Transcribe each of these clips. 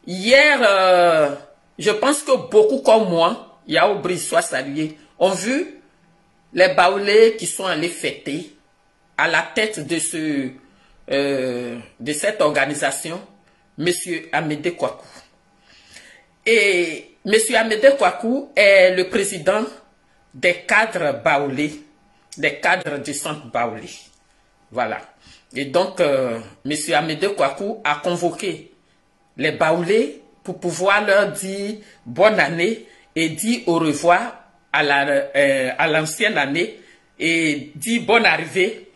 Hier, je pense que beaucoup comme moi, Yao Brice soit salué, ont vu les Baoulés qui sont allés fêter à la tête de cette organisation, M. Amédée Kouakou. Et M. Amédée Kouakou est le président des cadres baoulés, des cadres du centre baoulé. Voilà. Et donc, M. Amédée Kouakou a convoqué les baoulés pour pouvoir leur dire bonne année et dire au revoir à l'ancienne année et dire bonne arrivée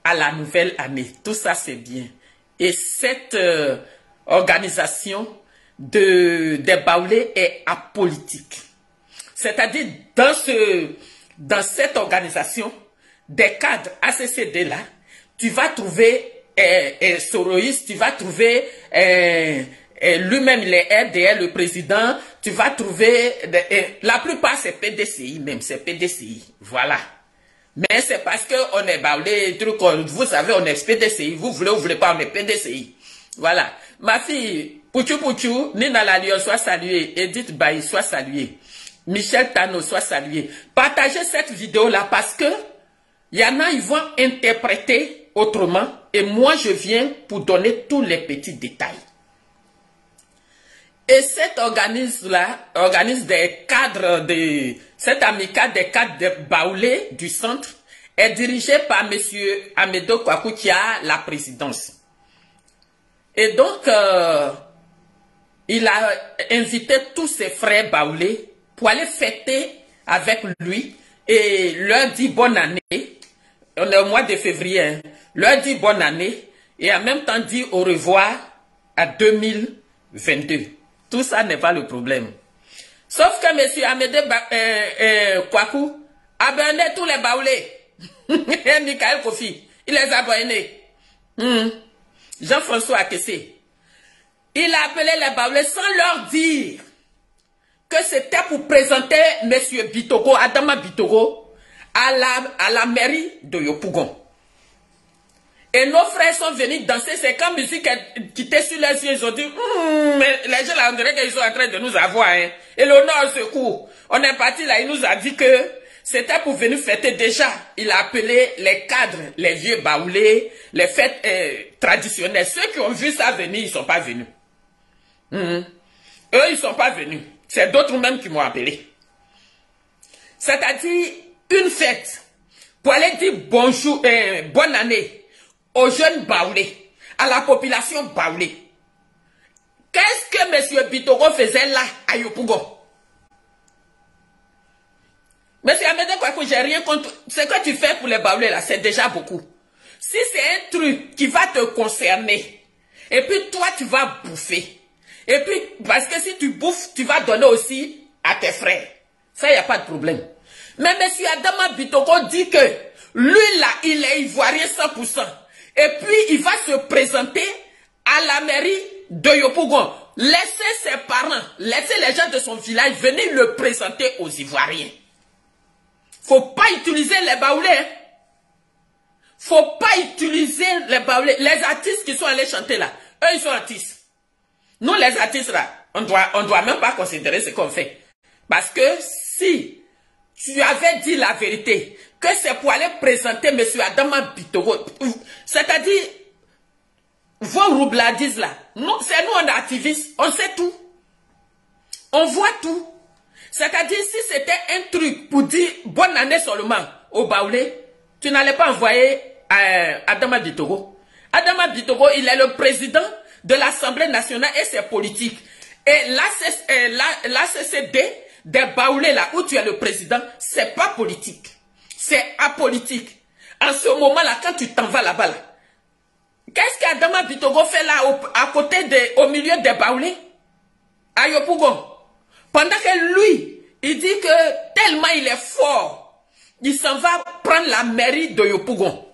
à la nouvelle année. Tout ça, c'est bien. Et cette organisation des baoulés est apolitique. C'est-à-dire, dans cette organisation, des cadres ACCD là, tu vas trouver Soroïs, tu vas trouver lui-même, il est RDR, le président, tu vas trouver, la plupart c'est PDCI même, c'est PDCI, voilà. Mais c'est parce qu'on est baoulé, vous savez, on est PDCI, vous voulez pas, on est PDCI. Voilà. Ma fille, Pouchou, Nina Lalion soit saluée, Edith Bailly soit saluée, Michel Tano soit salué. Partagez cette vidéo-là parce que il y en a, ils vont interpréter autrement et moi je viens pour donner tous les petits détails. Et cet organisme-là, organise des cadres cette amicale des cadres de baoulés du centre est dirigé par M. Amédée Kouakou qui a la présidence. Et donc, il a invité tous ses frères baoulés pour aller fêter avec lui et leur dit bonne année. On est au mois de février, hein. Leur dit bonne année et en même temps dit au revoir à 2022. Tout ça n'est pas le problème. Sauf que M. Amédée Kouakou a abonné tous les baoulés. Et Michael Kofi, il les a abonnés. Jean-François Akessé. Il a appelé les baoulés sans leur dire que c'était pour présenter M. Bitogo, Adama Bitogo, à la mairie de Yopougon. Et nos frères sont venus danser, c'est quand musique qui était sur les yeux, ils ont dit, mais les gens là, on dirait qu'ils sont en train de nous avoir, hein. Et l'honneur secours. On est parti là, il nous a dit que c'était pour venir fêter déjà. Il a appelé les cadres, les vieux baoulés, les fêtes traditionnelles. Ceux qui ont vu ça venir, ils ne sont pas venus. Eux, ils ne sont pas venus. C'est d'autres même qui m'ont appelé. C'est-à-dire, une fête pour aller dire bonjour, bonne année aux jeunes baoulés, à la population baoulée. Qu'est-ce que M. Bitogo faisait là à Yopougon? M. Amédée Kouakou, j'ai rien contre. Ce que tu fais pour les baoulés là, c'est déjà beaucoup. Si c'est un truc qui va te concerner, et puis toi tu vas bouffer, et puis parce que si tu bouffes, tu vas donner aussi à tes frères. Ça, il n'y a pas de problème. Mais M. Adama Bitogo dit que lui là, il est ivoirien 100%. Et puis, il va se présenter à la mairie de Yopougon. Laissez ses parents, laissez les gens de son village venir le présenter aux Ivoiriens. Faut pas utiliser les baoulés. Hein. Faut pas utiliser les baoulés. Les artistes qui sont allés chanter là, eux, ils sont artistes. Nous, les artistes là, on doit même pas considérer ce qu'on fait. Parce que si tu avais dit la vérité, que c'est pour aller présenter M. Adama Bitogo. C'est-à-dire, vos roubladises là, c'est nous, on est activistes, on sait tout. On voit tout. C'est-à-dire, si c'était un truc pour dire bonne année seulement au baoulé, tu n'allais pas envoyer Adama Bitogo. Adama Bitogo, il est le président de l'Assemblée nationale et c'est politique. Et l'ACCD des baoulés là, où tu es le président, c'est pas politique. C'est apolitique. En ce moment-là, quand tu t'en vas là-bas, là, qu'est-ce qu'Adama Bitogo fait là, au milieu des baoulés? À Yopougon. Pendant que lui, il dit que tellement il est fort, il s'en va prendre la mairie de Yopougon.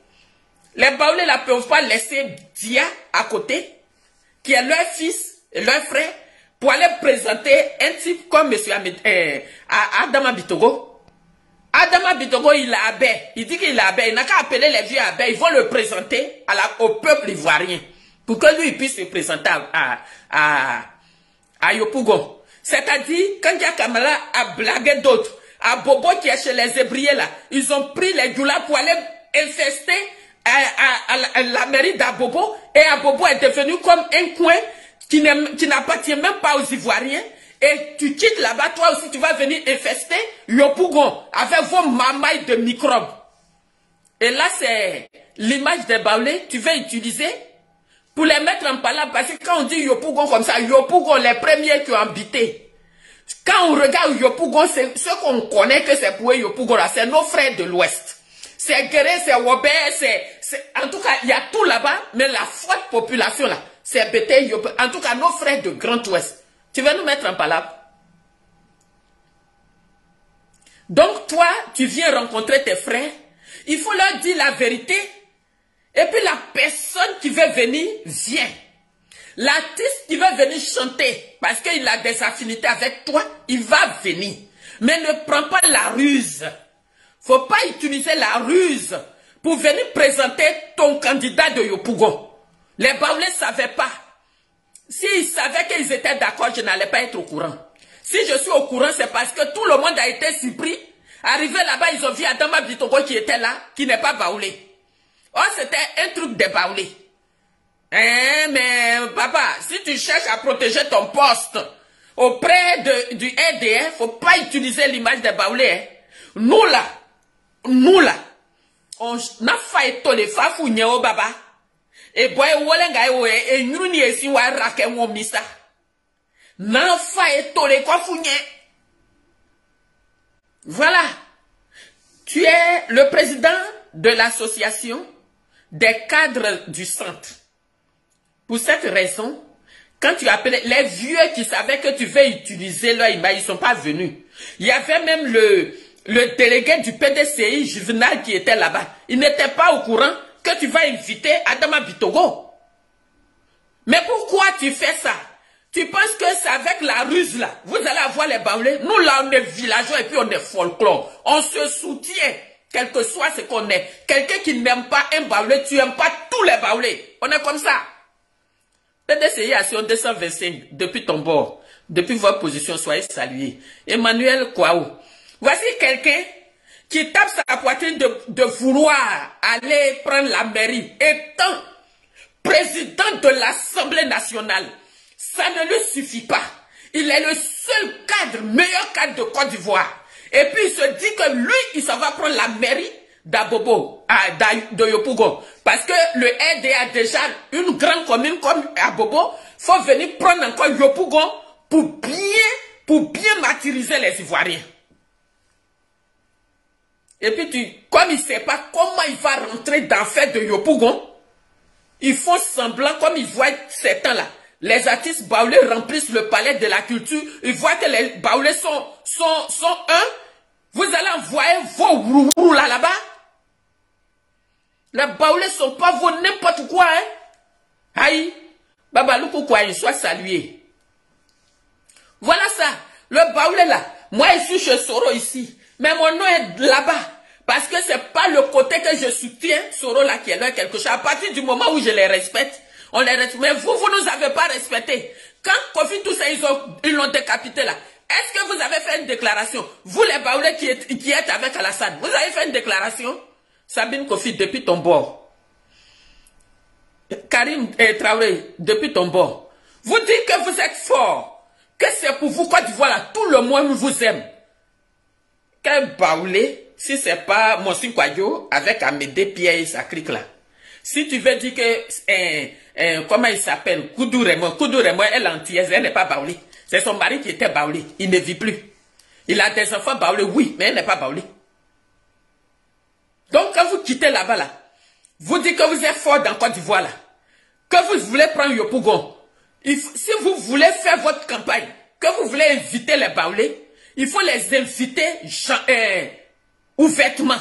Les baoulés ne peuvent pas laisser Dia à côté, qui est leur fils et leur frère, pour aller présenter un type comme M. Adama Bitogo. Adama Bitogo, il est abbé. Il dit qu'il est abbé. Il n'a qu'à appeler les vieux abbés. Ils vont le présenter au peuple ivoirien. Pour que lui puisse se présenter à Yopougon. C'est-à-dire, quand il y a Kamala a blagué d'autres, à Bobo qui est chez les Ébriers là, ils ont pris les Djoula pour aller infester à la mairie d'Abobo, et Abobo est devenu comme un coin qui n'appartient même pas aux Ivoiriens, et tu quittes là-bas, toi aussi tu vas venir infester Yopougon avec vos mamailles de microbes. Et là c'est l'image des Baoulés, tu veux utiliser pour les mettre en palabre, parce que quand on dit Yopougon comme ça, Yopougon, les premiers qui ont habité. Quand on regarde Yopougon, c'est ce qu'on connaît que c'est pour Yopougon là, c'est nos frères de l'Ouest. C'est Guéré, c'est Wobé, en tout cas, il y a tout là-bas, mais la forte population là, c'est Bété, en tout cas, nos frères de Grand Ouest. Tu veux nous mettre en palabre? Donc toi, tu viens rencontrer tes frères, il faut leur dire la vérité, et puis la personne qui veut venir, vient. L'artiste qui veut venir chanter, parce qu'il a des affinités avec toi, il va venir. Mais ne prends pas la ruse. Faut pas utiliser la ruse pour venir présenter ton candidat de Yopougon. Les Baoulés ne savaient pas. S'ils savaient qu'ils étaient d'accord, je n'allais pas être au courant. Si je suis au courant, c'est parce que tout le monde a été surpris. Arrivé là-bas, ils ont vu Adama Bitogo qui était là, qui n'est pas Baoulé. Oh, c'était un truc de Baoulé. Hein, mais papa, si tu cherches à protéger ton poste auprès du RDR, faut pas utiliser l'image des Baoulés. Hein. Nous là, on n'a fait tout les fafou nyeo baba. Et boy wolenga et nyuni esi wa rake mo misa. N'a fait tout les fafou nye. Voilà. Tu es le président de l'association des cadres du centre. Pour cette raison, quand tu appelles les vieux qui savaient que tu veux utiliser leur image, ils ne sont pas venus. Il y avait même le délégué du PDCI, Juvenal, qui était là-bas. Il n'était pas au courant que tu vas inviter Adama Bitogo. Mais pourquoi tu fais ça? Tu penses que c'est avec la ruse là, vous allez avoir les Baoulés? Nous là, on est villageois et puis on est folklore. On se soutient, quel que soit ce qu'on est. Quelqu'un qui n'aime pas un Baoulé, tu n'aimes pas tous les Baoulés. On est comme ça. PDCI Action 225, depuis ton bord, depuis votre position, soyez salués. Emmanuel Kouaou. Voici quelqu'un qui tape sa poitrine de vouloir aller prendre la mairie. Étant président de l'Assemblée nationale, ça ne lui suffit pas. Il est le seul cadre, meilleur cadre de Côte d'Ivoire. Et puis il se dit que lui, il s'en va prendre la mairie d'Abobo, de Yopougon. Parce que le RD a déjà une grande commune comme Abobo. Il faut venir prendre encore Yopougon pour bien martyriser les Ivoiriens. Et puis comme il ne sait pas comment il va rentrer dans le fait de Yopougon, ils font semblant, comme ils voient ces temps-là. Les artistes baoulés remplissent le palais de la culture. Ils voient que les baoulés sont un. Vous allez envoyer vos rourous là-bas. Les baoulés ne sont pas vos n'importe quoi. Hein? Aïe. Baba Loukou Kouaï, soit salué. Voilà ça. Le baoulé là. Moi, je suis chez Soro ici. Mais mon nom est là-bas. Parce que ce n'est pas le côté que je soutiens Soro là qui est là quelque chose. À partir du moment où je les respecte, on les respecte. Mais vous ne nous avez pas respecté. Quand Kofi tout ça, ils l'ont décapité là. Est-ce que vous avez fait une déclaration? Vous les Baoulés qui êtes avec Alassane, vous avez fait une déclaration? Sabine Kofi, depuis ton bord. Karim Traoré, depuis ton bord. Vous dites que vous êtes fort. Que c'est pour vous Côte d'Ivoire là. Tout le monde vous aime. Quel Baoulé, si ce n'est pas Monsin Kouadio avec Amédée Pierre et sa clique là. Si tu veux dire que, comment il s'appelle, Koudou Raymond, elle est antillaise, elle n'est pas Baoulé. C'est son mari qui était Baoulé. Il ne vit plus. Il a des enfants Baoulé, oui, mais elle n'est pas Baoulé. Donc, quand vous quittez là-bas, là, vous dites que vous êtes fort dans Côte d'Ivoire, là, que vous voulez prendre Yopougon. Si vous voulez faire votre campagne, que vous voulez inviter les Baoulés, il faut les inviter ouvertement.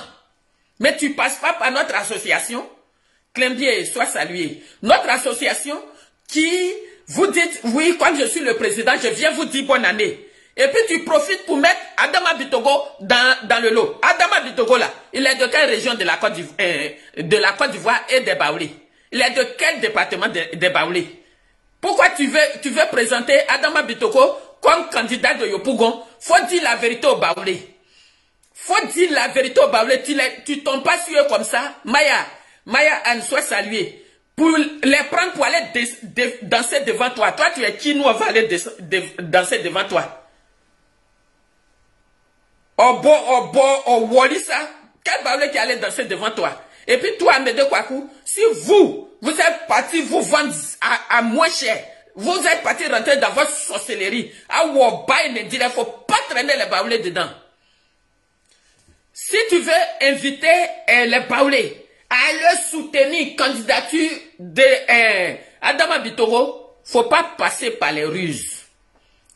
Mais tu ne passes pas par notre association. Clembier, sois salué. Notre association qui vous dites, oui, quand je suis le président, je viens vous dire bonne année. Et puis tu profites pour mettre Adama Bitogo dans le lot. Adama Bitogo là, il est de quelle région de la Côte d'Ivoire et des Baoulés? Il est de quel département des Baoulés? Pourquoi tu veux présenter Adama Bitoko comme candidat de Yopougon? Faut dire la vérité au Baoulé. Faut dire la vérité au Baoulé. Tu tombes pas sur eux comme ça. Maya Anne, sois saluée. Pour les prendre pour aller danser devant toi. Toi, tu es qui? Nous, on va aller danser devant toi. Oh, Walisa. Quel Baoulé qui allait danser devant toi? Et puis toi, Amédée Kouakou, si vous êtes parti vous vendre à moins cher, vous êtes parti rentrer dans votre sorcellerie, à Woba, il ne faut pas traîner les Baoulés dedans. Si tu veux inviter les Baoulés à le soutenir, candidature de Adama Bitoko, faut pas passer par les ruses.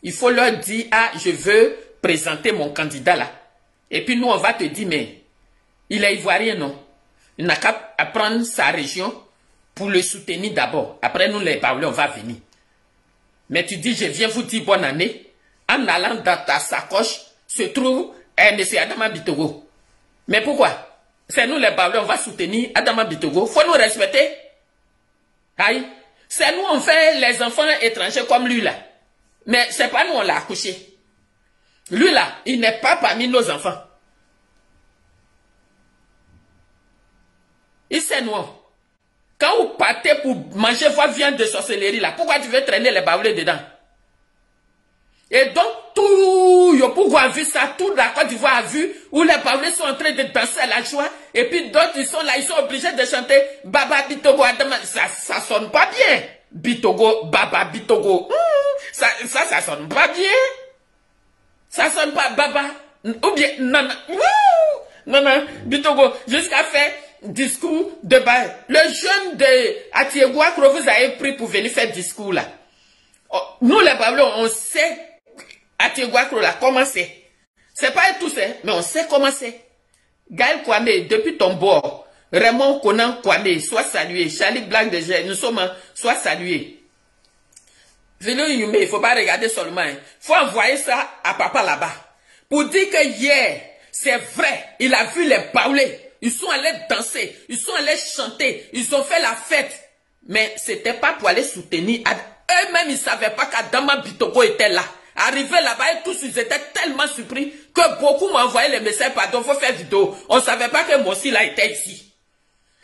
Il faut leur dire, ah, je veux présenter mon candidat là. Et puis nous, on va te dire, mais il est ivoirien, non? Il n'a qu'à prendre sa région pour le soutenir d'abord. Après, nous, les Baoulés, on va venir. Mais tu dis, je viens vous dire bonne année. En allant dans ta sacoche, se trouve M. Adama Bitoko. Mais pourquoi? C'est nous, les Baoulés, on va soutenir Adama Bitoko. Faut nous respecter. Aïe. C'est nous, on fait les enfants étrangers comme lui, là. Mais c'est pas nous, on l'a accouché. Lui, là, il n'est pas parmi nos enfants. Il s'est noir. Quand vous partez pour manger votre viande de sorcellerie là, pourquoi tu veux traîner les Baoulés dedans? Et donc, tout Yopougon a vu ça, tout la Côte d'Ivoire a vu, où les Baoulés sont en train de danser à la joie, et puis d'autres, ils sont là, ils sont obligés de chanter Baba Bitogo Adama. Ça sonne pas bien. Bitogo, Baba Bitogo. Ça sonne pas bien. Ça sonne pas Baba. Ou bien, non, Bitogo, jusqu'à faire discours de bail. Le jeune de Atiegouakro, vous avez pris pour venir faire discours là. Nous les Baoulés, on sait Atiegouakro là, comment c'est. C'est pas tous, hein, mais on sait comment c'est. Gaël Kwame, depuis ton bord, Raymond Conan Kwame, sois salué. Charlie Black de Gé, nous sommes, sois salué. Vélou Yume, il ne faut pas regarder seulement. Il faut envoyer ça à papa là-bas. Pour dire que hier, c'est vrai, il a vu les Baoulés. Ils sont allés danser, ils sont allés chanter, ils ont fait la fête. Mais c'était pas pour aller soutenir. Eux-mêmes, ils ne savaient pas qu'Adama Bitoko était là. Arrivés là-bas, et tous, ils étaient tellement surpris que beaucoup m'ont envoyé les messages, pardon, faut faire vidéo. On ne savait pas que Mossi là était ici.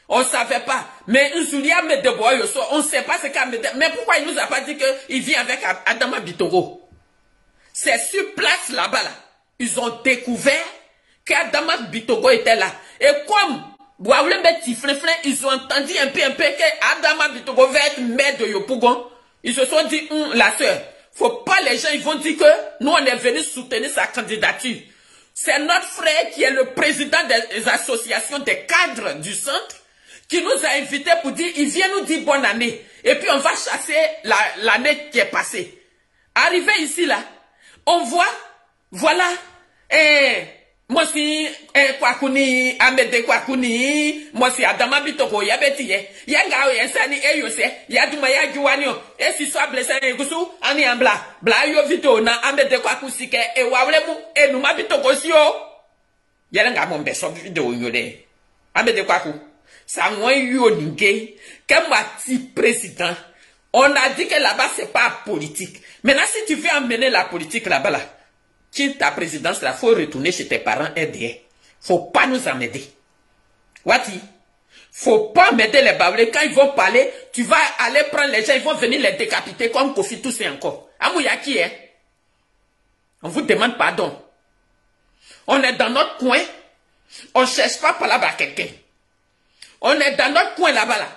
On ne savait pas. Mais Nzulia Medeboy, on ne sait pas ce qu'a Medeboy. Mais pourquoi il nous a pas dit qu'il vit avec Adama Bitoko? C'est sur place là-bas, là. Ils ont découvert qu'Adama Bitoko était là. Et comme ils ont entendu un peu que Adama Bitoko va être maire de Yopougon, ils se sont dit, la sœur, faut pas les gens, ils vont dire que nous on est venus soutenir sa candidature. C'est notre frère qui est le président des associations des cadres du centre qui nous a invités pour dire, il vient nous dire bonne année. Et puis on va chasser l'année qui est passée. Arrivé ici là, on voit, voilà, moi si Kwakuni Amédée Kwakuni moi si Adama Bitoko yabeti yanga yensani eyose yaduma yajuwanio et si soit blessé ngusu ani ambla bla yo vito na Amédée Kwaku sike e wawlemu e numa Bitoko sio yanga mo beso vidéo yole Amédée Kwaku ça moi yo ninge comme ti président. On a dit que là-bas c'est pas politique. Maintenant si tu veux emmener la politique là-bas là, quitte ta présidence là, faut retourner chez tes parents aider. Faut pas nous emmerder. Wati, faut pas m'aider les Baoulés. Quand ils vont parler, tu vas aller prendre les gens, ils vont venir les décapiter comme Kofi Toussé encore. Amouyaki, hein? On vous demande pardon. On est dans notre coin. On ne cherche pas par là-bas quelqu'un. On est dans notre coin là-bas là.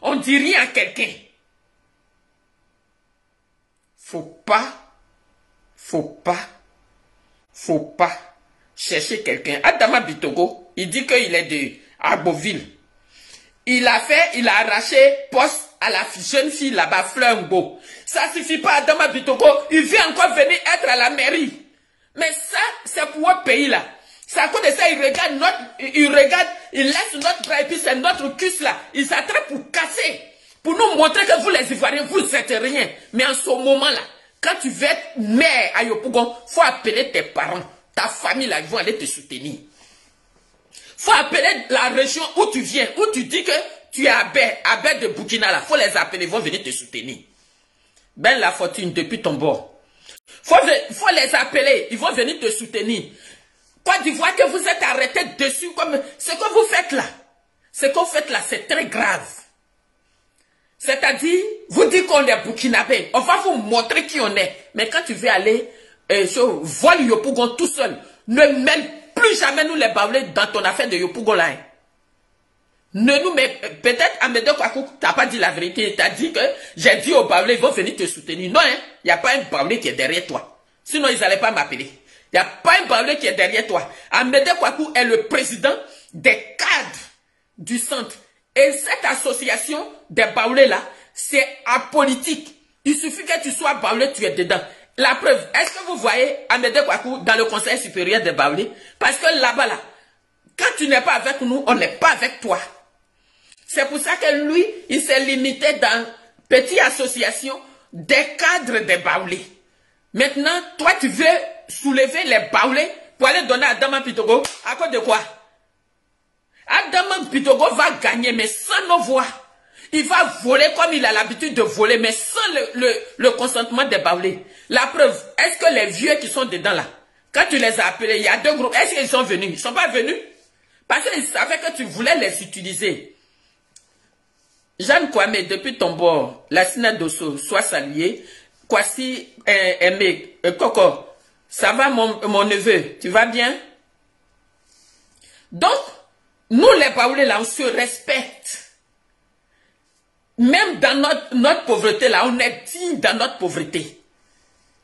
On dit rien à quelqu'un. Faut pas chercher quelqu'un. Adama Bitoko, il dit qu'il est de Arboville. Il a arraché poste à la jeune fille là-bas, Fleurbo. Ça suffit pas, Adama Bitoko, il vient encore venir être à la mairie. Mais ça, c'est pour un pays là. C'est à cause de ça, il laisse notre bras et puis c'est notre cuisse là. Il s'attrape pour casser. Pour nous montrer que vous les Ivoiriens, vous n'êtes rien. Mais en ce moment là, quand tu veux être maire à Yopougon, il faut appeler tes parents, ta famille là, ils vont aller te soutenir. Il faut appeler la région où tu viens, où tu dis que tu es à Abed de Burkina là, il faut les appeler, ils vont venir te soutenir. Ben la fortune depuis ton bord. Faut les appeler, ils vont venir te soutenir. Côte d'Ivoire que vous êtes arrêté dessus comme ce que vous faites là. Ce que vous faitt là, c'est très grave. C'est-à-dire, vous dites qu'on est burkinabé, on va vous montrer qui on est. Mais quand tu veux aller voler Yopougon tout seul, ne mêle plus jamais nous les baoulés dans ton affaire de Yopougon là. Ne nous mets, peut-être Amédée Kouakou, tu n'as pas dit la vérité, tu as dit que j'ai dit aux baoulés, ils vont venir te soutenir. Non, il n'y a pas un baoulé qui est derrière toi. Sinon, ils n'allaient pas m'appeler. Il n'y a pas un baoulé qui est derrière toi. Amédée Kouakou est le président des cadres du centre. Et cette association des baoulés là, c'est apolitique. Il suffit que tu sois baoulé, tu es dedans. La preuve, est-ce que vous voyez Amédée Kouakou dans le conseil supérieur des baoulés? Parce que là-bas là, quand tu n'es pas avec nous, on n'est pas avec toi. C'est pour ça que lui, il s'est limité dans une petite association des cadres des baoulés. Maintenant, toi, tu veux soulever les baoulés pour aller donner à Adama Pitogo. À cause de quoi? Adama Pitogo va gagner, mais sans nos voix. Il va voler comme il a l'habitude de voler, mais sans le consentement des baoulés. La preuve, est-ce que les vieux qui sont dedans là, quand tu les as appelés, il y a deux groupes, est-ce qu'ils sont venus? Ils ne sont pas venus? Parce qu'ils savaient que tu voulais les utiliser. Jeanne Kwame, depuis ton bord, la Sina Dosso, sois saluée. Kwasi Aimé, Coco, ça va mon neveu, tu vas bien? Donc, nous les baoulés là, on se respecte. Même dans notre pauvreté là, on est digne dans notre pauvreté.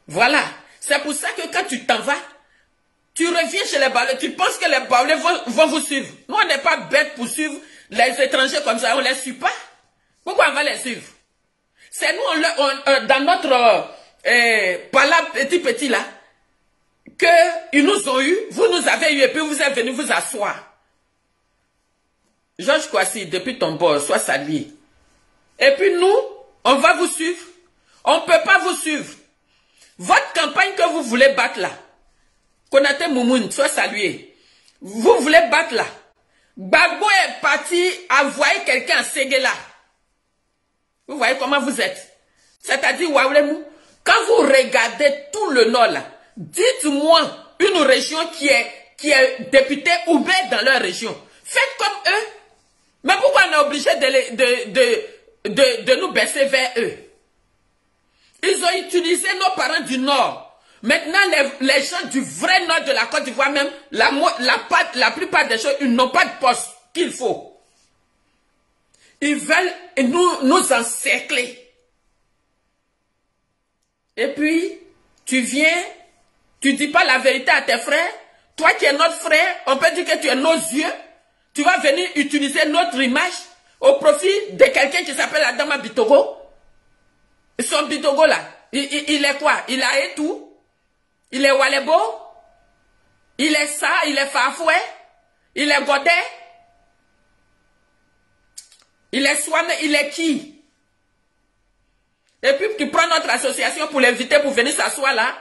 Voilà. C'est pour ça que quand tu t'en vas, tu reviens chez les baoulés, tu penses que les baoulés vont vous suivre. Nous, on n'est pas bêtes pour suivre les étrangers comme ça, on ne les suit pas. Pourquoi on va les suivre? C'est nous, dans notre palabre petit là, qu'ils nous ont eu, vous nous avez eu et puis vous êtes venus vous asseoir. Georges Kwasi, depuis ton bord, sois salué. Et puis nous, on va vous suivre. On ne peut pas vous suivre. Votre campagne que vous voulez battre là, Konaté Moumoun, sois salué. Vous voulez battre là. Gbagbo est parti envoyer quelqu'un à Séguéla. Vous voyez comment vous êtes. C'est-à-dire, Waoulemou, quand vous regardez tout le nord là, dites-moi une région qui est députée ou bien dans leur région. Faites comme eux. Mais pourquoi on est obligé de nous baisser vers eux? Ils ont utilisé nos parents du nord. Maintenant, les gens du vrai nord de la Côte d'Ivoire même, la plupart des gens, ils n'ont pas de poste qu'il faut. Ils veulent nous encercler. Et puis, tu viens, tu ne dis pas la vérité à tes frères. Toi qui es notre frère, on peut dire que tu es nos yeux. Tu vas venir utiliser notre image au profit de quelqu'un qui s'appelle Adama Bitogo. Son Bitogo là, il est quoi? Il a et tout. Il est Walebo. Il est ça, il est Fafoué. Il est Godet. Il est Swan, il est qui? Et puis tu prends notre association pour l'inviter pour venir s'asseoir là.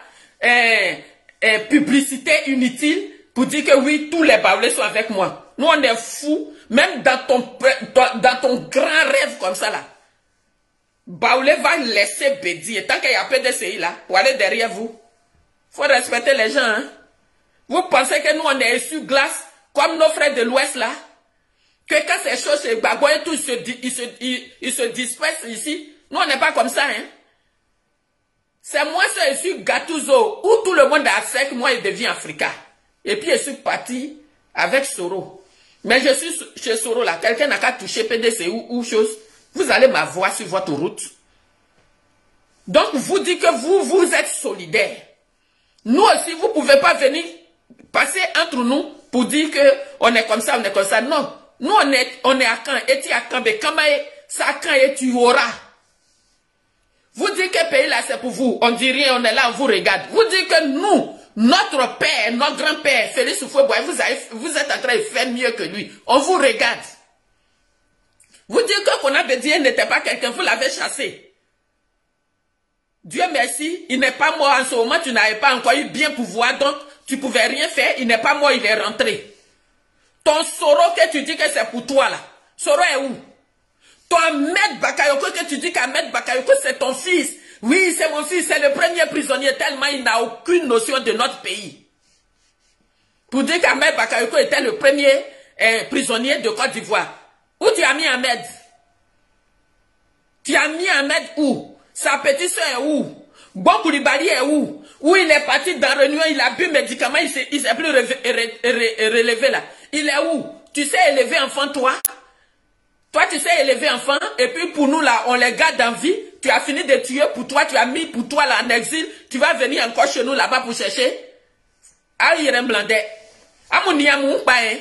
Publicité inutile pour dire que oui, tous les baoulés sont avec moi. Nous on est fous, même dans ton grand rêve comme ça là. Baoulé va laisser Bédi. Et tant qu'il y a PDCI là, pour aller derrière vous. Faut respecter les gens. Hein? Vous pensez que nous on est sur glace comme nos frères de l'Ouest là? Que quand ces choses se bagouillent et tout, ils se dispersent ici. Nous, on n'est pas comme ça, hein. C'est moi, je suis Gattuso, où tout le monde est africain, moi, je deviens africain. Et puis, je suis parti avec Soro. Mais je suis chez Soro, là. Quelqu'un n'a qu'à toucher PDC ou chose. Vous allez m'avoir sur votre route. Donc, vous dites que vous êtes solidaires. Nous aussi, vous ne pouvez pas venir passer entre nous pour dire qu'on est comme ça, on est comme ça. Non. Nous, on est à Caen, et tu à Caen, mais comment ça Caen et tu auras? Vous dites que pays là, c'est pour vous. On dit rien, on est là, on vous regarde. Vous dites que nous, notre père, notre grand-père, Félix Houphouët-Boigny, vous êtes en train de faire mieux que lui. On vous regarde. Vous dites que Konabédié n'était pas quelqu'un, vous l'avez chassé. Dieu merci, il n'est pas mort en ce moment, tu n'avais pas encore eu bien pouvoir, donc tu ne pouvais rien faire, il n'est pas mort, il est rentré. Ton Soro que tu dis que c'est pour toi là, Soro est où? Ton Ahmed Bakayoko que tu dis qu'Ahmed Bakayoko c'est ton fils, Oui, c'est mon fils, c'est le premier prisonnier, tellement il n'a aucune notion de notre pays. Pour dire qu'Ahmed Bakayoko était le premier prisonnier de Côte d'Ivoire. Où tu as mis Ahmed? Tu as mis Ahmed où? Sa petite soeur est où? Bon Koulibaly est où? Où il est parti dans réunion, il a bu médicaments, il s'est plus relevé là. Il est où? Tu sais élever enfant, toi? Toi, tu sais élever enfant, et puis pour nous là, on les garde en vie. Tu as fini de tuer pour toi, tu as mis pour toi là en exil. Tu vas venir encore chez nous là-bas pour chercher. Ah, il est blandé. Ah, mon niamou pas, hein?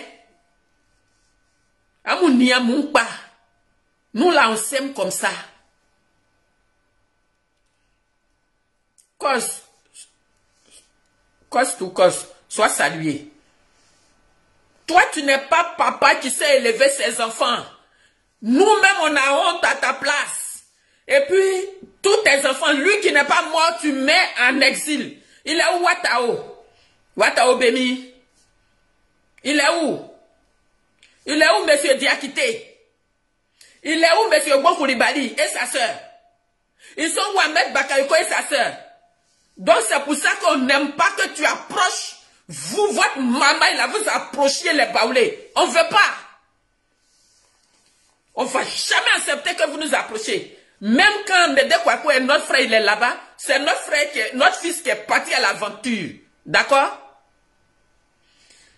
Ah, mon niamou pas. Nous là, on s'aime comme ça. Cause to cause, sois salué. Toi, tu n'es pas papa qui sait élever ses enfants. Nous-mêmes, on a honte à ta place. Et puis, tous tes enfants, lui qui n'est pas mort, tu mets en exil. Il est où Watao? Watao Bemi? Il est où? Il est où monsieur Diakité? Il est où monsieur Bon Koulibaly et sa sœur? Ils sont où Ahmed Bakayoko et sa sœur? Donc c'est pour ça qu'on n'aime pas que tu approches, vous, votre maman, là, vous approchiez les baoulés. On ne veut pas. On ne va jamais accepter que vous nous approchiez. Même quand Ndede Kwaku et notre frère, il est là-bas, c'est notre frère, notre fils qui est parti à l'aventure. D'accord?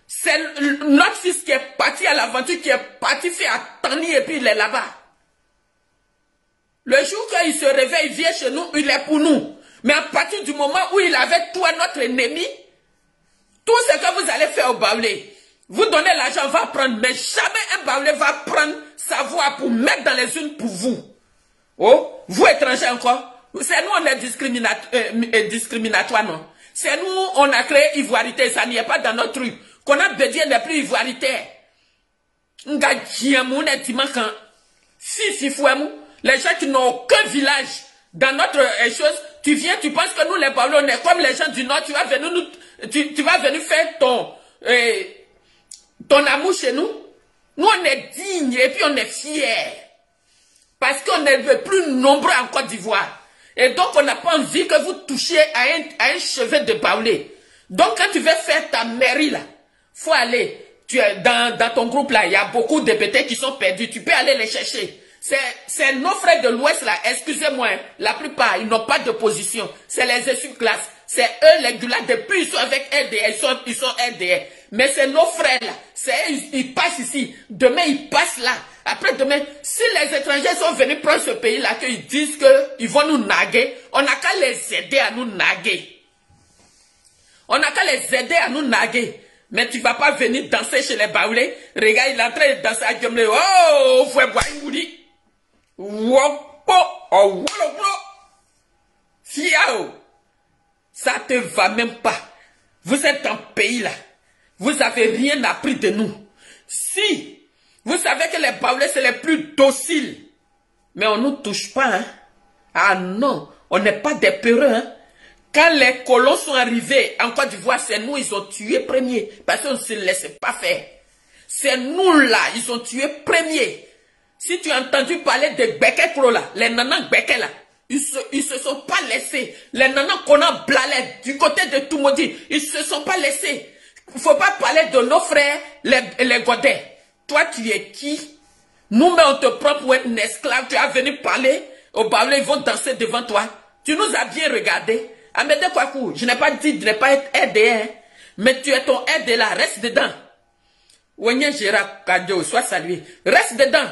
C'est notre fils qui est parti à l'aventure, qui est parti faire Tani et puis il est là-bas. Le jour qu'il se réveille, il vient chez nous, il est pour nous. Mais à partir du moment où il avait toi, notre ennemi, tout ce que vous allez faire au baoulé, vous donnez l'argent, va prendre, mais jamais un baoulé va prendre sa voix pour mettre dans les unes pour vous. Oh, vous étrangers encore, c'est nous on est discriminatoire, non? C'est nous on a créé ivoirité, ça n'y est pas dans notre truc. Qu'on a Bédié n'est plus ivoirité. Les gens qui n'ont aucun village dans notre chose, tu viens, tu penses que nous les Baoulés, on est comme les gens du Nord, tu vas venir, tu vas venir faire ton amour chez nous. Nous on est dignes et puis on est fiers. Parce qu'on est le plus nombreux en Côte d'Ivoire. Et donc on n'a pas envie que vous touchiez à un chevet de Baoulé. Donc quand tu veux faire ta mairie là, faut aller, tu es dans ton groupe là, il y a beaucoup de bêtés qui sont perdus, tu peux aller les chercher. C'est nos frères de l'Ouest là, excusez-moi, la plupart, ils n'ont pas de position. C'est les essuie-glaces. C'est eux les goulas, depuis ils sont avec RDR, ils sont RDR. Mais c'est nos frères là, ils passent ici, demain ils passent là. Après demain, si les étrangers sont venus prendre ce pays là, qu'ils disent qu'ils vont nous naguer, on n'a qu'à les aider à nous naguer. On n'a qu'à les aider à nous naguer. Mais tu ne vas pas venir danser chez les Baoulés. Regarde, il est en train de danser à Djomle. Oh, vous voyez, Moudi. Fiao. Ça te va même pas. Vous êtes un pays là. Vous n'avez rien appris de nous. Si vous savez que les Baoulés, c'est les plus dociles. Mais on ne nous touche pas. Hein? Ah non, on n'est pas des peureux. Hein? Quand les colons sont arrivés en Côte d'Ivoire, c'est nous, ils ont tué premier. Parce qu'on ne se laissait pas faire. C'est nous là, ils ont tué premier. Si tu as entendu parler de Bekekro là, les nanans Beke là, ils se sont pas laissés. Les nanans qu'on a blalé du côté de Toumoudi, ils se sont pas laissés. Il ne faut pas parler de nos frères, les Godets. Toi, tu es qui? Nous, mais on te prend pour un esclave. Tu as venu parler aux Baoulés, ils vont danser devant toi. Tu nous as bien regardé. Ahmed Kwaku, je n'ai pas dit de ne pas être aidé, hein, mais tu es ton aide là, reste dedans. Wenye Gérard Kadio, sois salué. Reste dedans.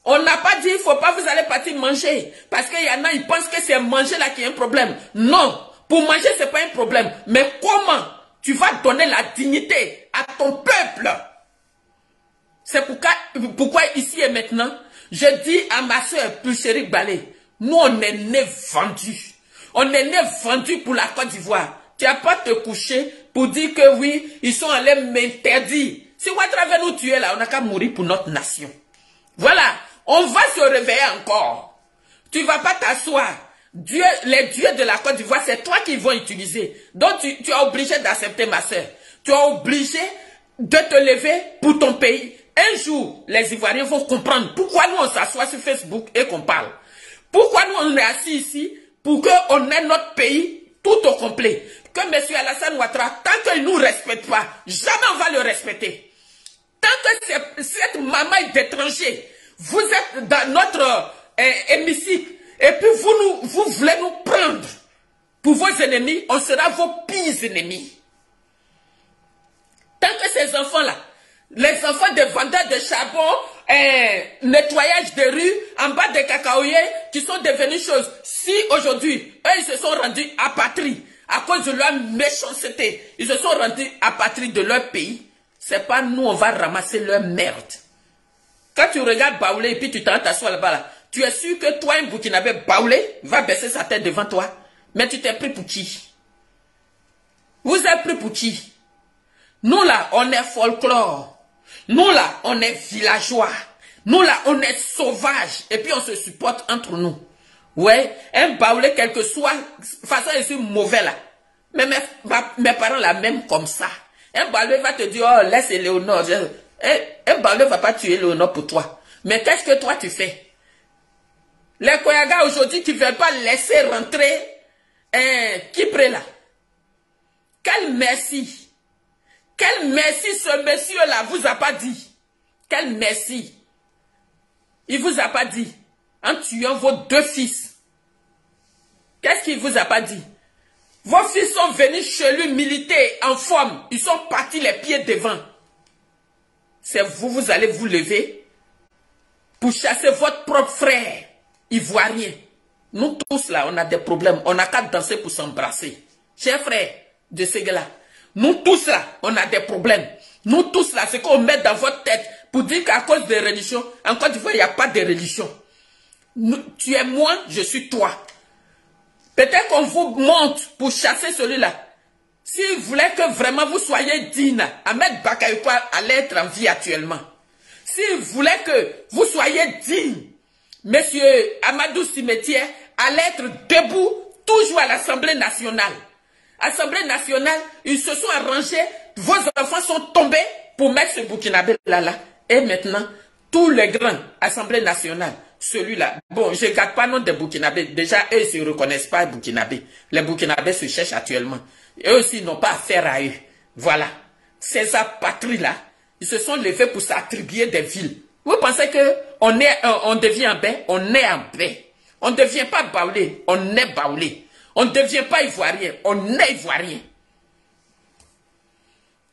On n'a pas dit, il ne faut pas, vous allez partir manger. Parce qu'il y en a, ils pensent que c'est manger là qui est un problème. Non, pour manger, ce n'est pas un problème. Mais comment tu vas donner la dignité à ton peuple? C'est pourquoi ici et maintenant, je dis à ma soeur, plus chérie Balé, nous on est nés vendus. On est nés vendus pour la Côte d'Ivoire. Tu n'as pas te coucher pour dire que oui, ils sont allés m'interdire. Si Ouattara veut nous tuer là, on n'a qu'à mourir pour notre nation. Voilà, on va se réveiller encore. Tu ne vas pas t'asseoir. Les dieux de la Côte d'Ivoire, c'est toi qui vont utiliser. Donc tu es obligé d'accepter ma soeur. Tu es obligé de te lever pour ton pays. Un jour, les Ivoiriens vont comprendre pourquoi nous on s'assoit sur Facebook et qu'on parle. Pourquoi nous on est assis ici pour qu'on ait notre pays tout au complet. Que M. Alassane Ouattara, tant qu'il ne nous respecte pas, jamais on va le respecter. Tant que cette maman d'étranger, vous êtes dans notre hémicycle, et puis vous voulez nous prendre pour vos ennemis, on sera vos pires ennemis. Tant que ces enfants-là, les enfants de vendeurs de charbon, nettoyage de rue, en bas des cacaoyers, qui sont devenus choses. Si aujourd'hui, eux, ils se sont rendus apatrides à cause de leur méchanceté, ils se sont rendus apatrides de leur pays, c'est pas nous, on va ramasser leur merde. Quand tu regardes Baoulé et puis tu t'assois là-bas, là, tu es sûr que toi, un Burkinabé, Baoulé, va baisser sa tête devant toi. Mais tu t'es pris pour qui? Vous êtes pris pour qui? Nous là, on est folklore. Nous là, on est villageois. Nous là, on est sauvages. Et puis on se supporte entre nous. Ouais, un Baoulé, quel que soit, façon je suis mauvais là. Mais mes parents là, même comme ça. Un Baoulé va te dire, oh, laisse Léonore. Un Baoulé ne va pas tuer Léonore pour toi. Mais qu'est-ce que toi tu fais? Les Koyaga aujourd'hui qui ne veulent pas laisser rentrer Kipré là. Quel merci. Quel merci ce monsieur-là vous a pas dit. Quel merci. Il vous a pas dit. En tuant vos deux fils. Qu'est-ce qu'il vous a pas dit? Vos fils sont venus chez lui militer en forme. Ils sont partis les pieds devant. C'est vous, vous allez vous lever pour chasser votre propre frère ivoirien. Nous tous là, on a des problèmes. On n'a qu'à danser pour s'embrasser. Chers frères de Séguéla, nous tous là, on a des problèmes. Nous tous là, c'est qu'on met dans votre tête pour dire qu'à cause des religions, en Côte d'Ivoire, il n'y a pas de religion. Tu es moi, je suis toi. Peut-être qu'on vous monte pour chasser celui-là. S'il voulait que vraiment vous soyez digne, Ahmed Bakayoko allait être en vie actuellement. S'il voulait que vous soyez digne, Monsieur Amadou Cimetière allait être debout toujours à l'Assemblée nationale. Assemblée nationale, ils se sont arrangés, vos enfants sont tombés pour mettre ce Burkinabé là. Et maintenant, tous les grands, Assemblée nationale, celui-là, bon, je ne garde pas nom des Burkinabés. Déjà, eux, ils ne se reconnaissent pas Burkinabés. Les Burkinabés se cherchent actuellement. Eux aussi, ils n'ont pas affaire à eux. Voilà. Ces apatries-là, ils se sont levés pour s'attribuer des villes. Vous pensez qu'on devient en paix? On est en paix. On ne devient pas baoulé, on est baoulé. On ne devient pas ivoirien, on est ivoirien.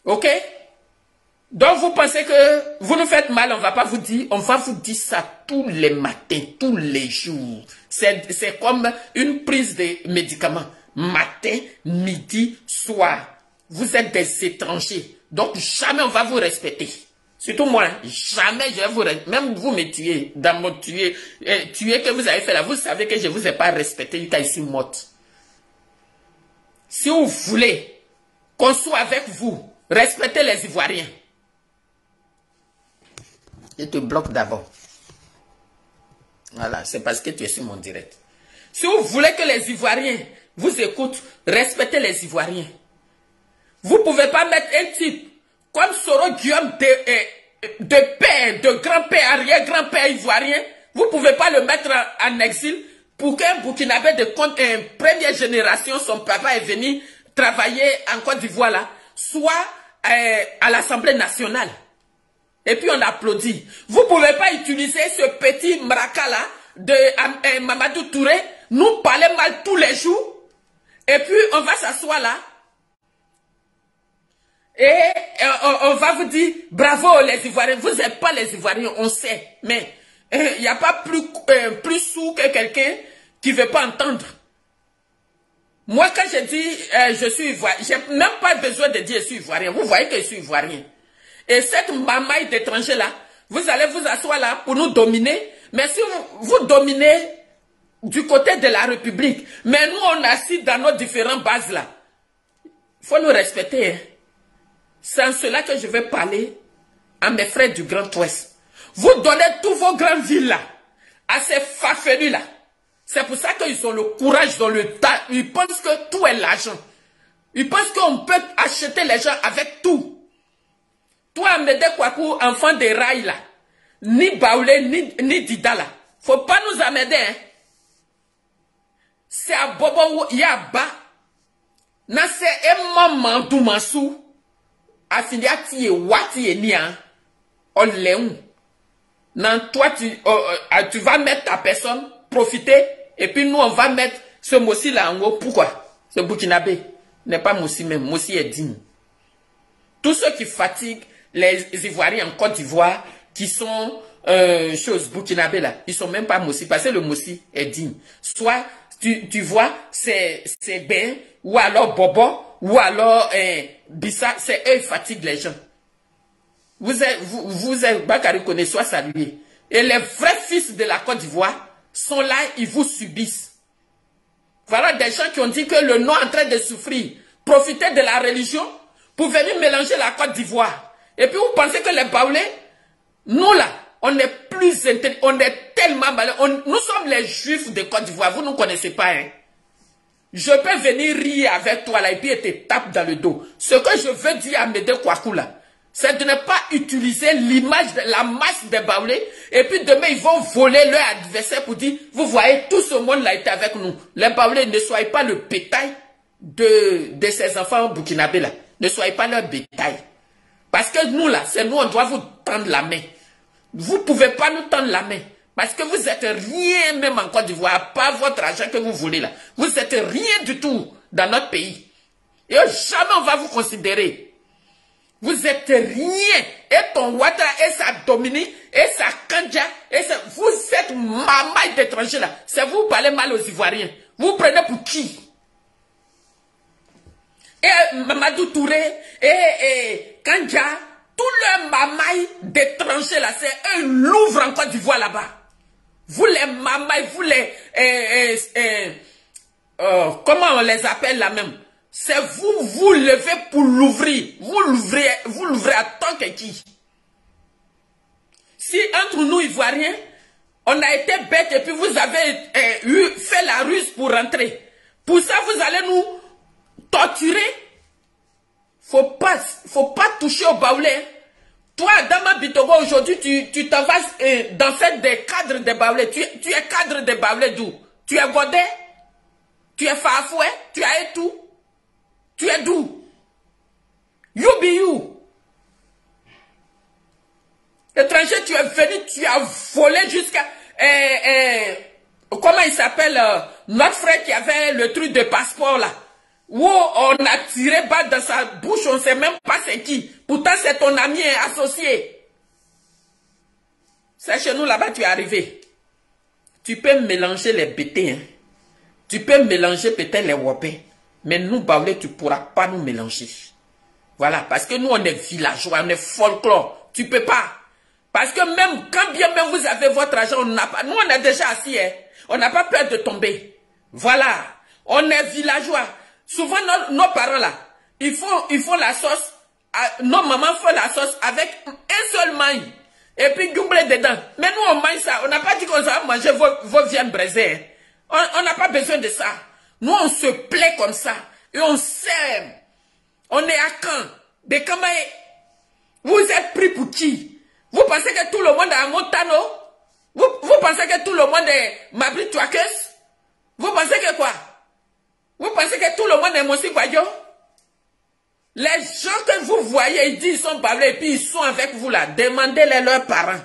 Ok? Donc vous pensez que vous nous faites mal, on va pas vous dire, on va vous dire ça tous les matins, tous les jours. C'est comme une prise de médicaments. Matin, midi, soir. Vous êtes des étrangers. Donc jamais on va vous respecter. Surtout moi, jamais je vais vous respecter. Même vous me tuez, dans mon tuer que vous avez fait là, vous savez que je ne vous ai pas respecté quand je suis morte. Si vous voulez qu'on soit avec vous, respectez les Ivoiriens. Je te bloque d'abord. Voilà, c'est parce que tu es sur mon direct. Si vous voulez que les Ivoiriens vous écoutent, respectez les Ivoiriens. Vous ne pouvez pas mettre un type comme Soro Guillaume de père, de grand-père, arrière-grand-père ivoirien. Vous ne pouvez pas le mettre en exil pour qu'un Burkinabé de première génération, son papa est venu travailler en Côte d'Ivoire là, soit à l'Assemblée nationale. Et puis on applaudit. Vous ne pouvez pas utiliser ce petit mraka là de Mamadou Touré, nous parler mal tous les jours. Et puis on va s'asseoir là. Et on va vous dire, bravo les Ivoiriens. Vous n'êtes pas les Ivoiriens, on sait. Mais il n'y a pas plus sourd que quelqu'un qui ne veut pas entendre. Moi, quand je dis je suis Ivoirien, je n'ai même pas besoin de dire je suis Ivoirien. Vous voyez que je suis Ivoirien. Et cette mamaille d'étrangers là, vous allez vous asseoir là pour nous dominer. Mais si vous dominez du côté de la République, mais nous on assis dans nos différentes bases là, il faut nous respecter. Hein. C'est en cela que je vais parler à mes frères du Grand Ouest. Vous donnez tous vos grandes villes là, à ces farfelus là. C'est pour ça qu'ils ont le courage, ils ont le temps. Ils pensent que tout est l'argent. Ils pensent qu'on peut acheter les gens avec tout. Toi, Amédée Kouakou, enfant des rails là, ni Baoulé, ni Dida là. Faut pas nous amener. Hein. c'est à Bobo Yaba. Na se maman du mansou. A fini à tiye wati et nia. On l'éou. Non, toi, tu vas mettre ta personne, profiter, et puis nous, on va mettre ce Mossi là en haut. Pourquoi? Ce Burkinabé n'est pas Mossi même. Mossi est digne. Tous ceux qui fatiguent les Ivoiriens en Côte d'Ivoire, qui sont Burkinabé là, ils sont même pas Mossi, parce que le Mossi est digne. Soit, tu vois, c'est Ben, ou alors Bobo, ou alors Bissa, c'est eux qui fatiguent les gens. Vous êtes Bakary Koné, soit salué. Et les vrais fils de la Côte d'Ivoire sont là, ils vous subissent. Voilà des gens qui ont dit que le nom est en train de souffrir. Profitez de la religion pour venir mélanger la Côte d'Ivoire. Et puis vous pensez que les Baoulés, nous là, on est plus intelligents, on est tellement malins. Nous sommes les Juifs de Côte d'Ivoire, vous ne nous connaissez pas. Hein? Je peux venir rire avec toi là et puis te tape dans le dos. Ce que je veux dire à Médé Kouakou là, c'est de ne pas utiliser l'image de la masse des Baoulés. Et puis demain, ils vont voler leur adversaire pour dire, vous voyez, tout ce monde-là était avec nous. Les Baoulés, ne soyez pas le bétail de ces enfants burkinabés là. Ne soyez pas leur bétail. Parce que nous là, c'est nous, on doit vous tendre la main. Vous ne pouvez pas nous tendre la main. Parce que vous êtes rien même en Côte d'Ivoire, pas votre argent que vous voulez là. Vous êtes rien du tout dans notre pays. Et jamais on va vous considérer. Vous êtes rien. Et ton Ouattara, et sa Dominique, et sa Kandja, et sa... Vous êtes mamaille d'étrangers là. C'est vous parlez mal aux Ivoiriens. Vous prenez pour qui? Et Mamadou Touré, et Kandja, tout le mamaille d'étrangers là, c'est un Louvre en Côte d'Ivoire là-bas. Vous les mamailles, vous les... comment on les appelle là même? C'est vous levez pour l'ouvrir. Vous l'ouvrez à tant que qui? Si entre nous Ivoiriens, on a été bêtes et puis vous avez fait la ruse pour rentrer. Pour ça, vous allez nous torturer. Faut pas toucher au Baoulé. Toi, Dama Bitogo, aujourd'hui, tu t'en vas dans cette des cadres des Baoulés. Tu es cadre des Baoulés d'où? Tu es Godet? Tu es Fafoué? Tu es tout? Tu es d'où? You be you. Étranger, tu es venu, tu as volé jusqu'à... comment il s'appelle notre frère qui avait le truc de passeport là. Où on a tiré balle dans sa bouche, on ne sait même pas c'est qui. Pourtant, c'est ton ami et associé. C'est chez nous là-bas, tu es arrivé. Tu peux mélanger les bêtés. Hein. Tu peux mélanger peut-être les wopés. Mais nous, Baoulés, tu ne pourras pas nous mélanger. Voilà, parce que nous, on est villageois, on est folklore. Tu ne peux pas. Parce que même, quand bien même vous avez votre argent, on n'a pas. Nous, on est déjà assis, hein. On n'a pas peur de tomber. Voilà. On est villageois. Souvent, nos parents, là, ils font la sauce. Nos mamans font la sauce avec un seul maïs. Et puis, doublé dedans. Mais nous, on mange ça. On n'a pas dit qu'on va manger vos viandes braisées. Hein. On n'a pas besoin de ça. Nous, on se plaît comme ça. Et on s'aime. On est à Caen. De Kamae. Vous êtes pris pour qui? Vous pensez que tout le monde est à Montano? Vous pensez que tout le monde est Mabri Touakes? Vous pensez que quoi? Vous pensez que tout le monde est Mossi Guadio? Les gens que vous voyez, ils disent, ils sont Baoulés et puis ils sont avec vous là. Demandez-les leurs parents.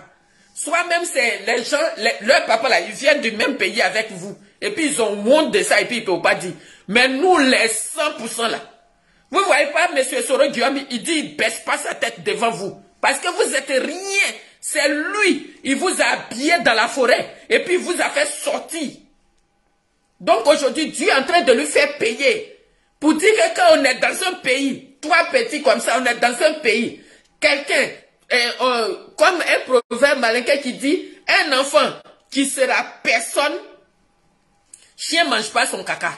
Soit même c'est les gens, leurs papas là, ils viennent du même pays avec vous. Et puis ils ont honte de ça et puis ils ne peuvent pas dire. Mais nous, les 100% là. Vous ne voyez pas, M. Soro Guillaume, il dit, il ne baisse pas sa tête devant vous. Parce que vous êtes rien. C'est lui. Il vous a habillé dans la forêt. Et puis il vous a fait sortir. Donc aujourd'hui, Dieu est en train de lui faire payer. Pour dire que quand on est dans un pays, trois petits comme ça, on est dans un pays. Quelqu'un, comme un proverbe malinquin qui dit, un enfant qui sera personne, chien ne mange pas son caca.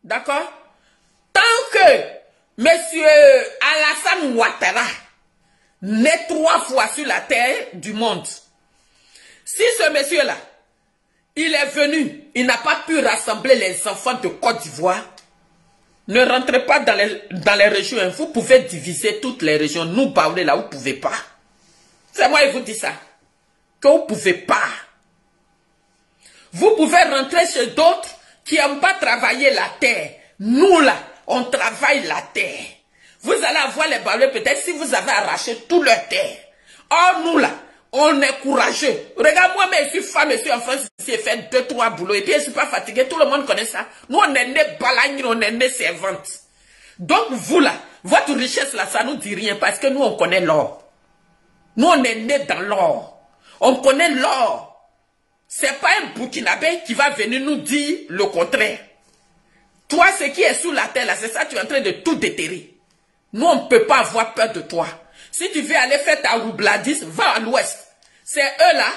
D'accord? Tant que Monsieur Alassane Ouattara naît 3 fois sur la terre du monde, si ce monsieur-là, il est venu, il n'a pas pu rassembler les enfants de Côte d'Ivoire, ne rentrez pas dans les régions. Vous pouvez diviser toutes les régions. Nous, Baoulés, là, vous ne pouvez pas. C'est moi qui vous dis ça. Que vous ne pouvez pas. Vous pouvez rentrer chez d'autres qui n'aiment pas travailler la terre. Nous là, on travaille la terre. Vous allez avoir les Baoulés peut-être si vous avez arraché tout leur terre. Or nous là, on est courageux. Regarde, moi-même, je suis femme, je suis en France, j'ai fait 2-3 boulots et puis je ne suis pas fatiguée. Tout le monde connaît ça. Nous, on est nés balagne, on est nés servantes. Donc vous là, votre richesse là, ça ne nous dit rien parce que nous, on connaît l'or. Nous, on est nés dans l'or. On connaît l'or. Ce n'est pas un Burkinabé qui va venir nous dire le contraire. Toi, ce qui est sous la terre là, c'est ça, tu es en train de tout déterrer. Nous, on ne peut pas avoir peur de toi. Si tu veux aller faire ta roubladise, va à l'ouest. C'est eux là,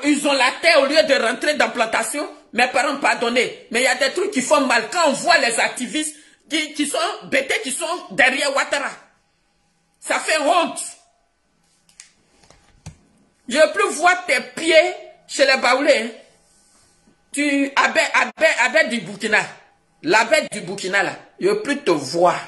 ils ont la terre au lieu de rentrer dans la plantation. Mes parents, pardonnez, mais il y a des trucs qui font mal. Quand on voit les activistes qui sont bêtés, qui sont derrière Ouattara, ça fait honte. Je ne veux plus voir tes pieds chez les Baoulés. Hein. Tu abbé du Burkina, l'abbé du Burkina là, je ne veux plus te voir.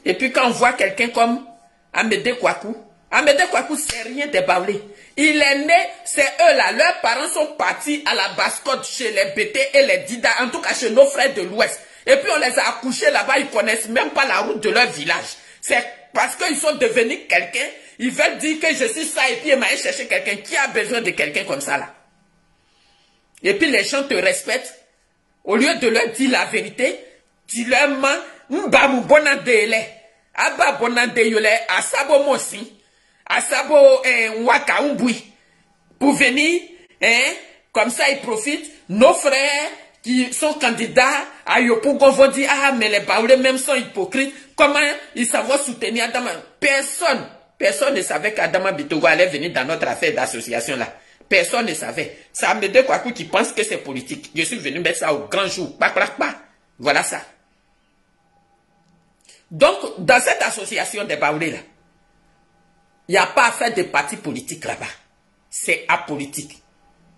Et puis quand on voit quelqu'un comme Amédée Kouakou, Amédée Kouakou, c'est rien des Baoulés. Il est né, c'est eux là, leurs parents sont partis à la Basse-Côte chez les Bété et les Dida, en tout cas chez nos frères de l'Ouest. Et puis on les a accouchés là-bas, ils ne connaissent même pas la route de leur village. C'est parce qu'ils sont devenus quelqu'un, ils veulent dire que je suis ça et puis ils m'ont cherché quelqu'un. Qui a besoin de quelqu'un comme ça là? Et puis les gens te respectent. Au lieu de leur dire la vérité, tu leur mens. Mbamou bonandele, aba bonandele, asabo mosi, asabo waka umbui, pour venir, comme ça ils profitent. Nos frères qui sont candidats à Yopougon vont dire, ah mais les Baoulés même sont hypocrites, comment ils savent soutenir Adama? Personne ne savait qu'Adama Bitogo allait venir dans notre affaire d'association là. Personne ne savait. Ça me dit quoi qui pense que c'est politique. Je suis venu mettre ça au grand jour. Voilà ça. Donc, dans cette association des Baoulés là, il n'y a pas à faire de parti politique là-bas. C'est apolitique.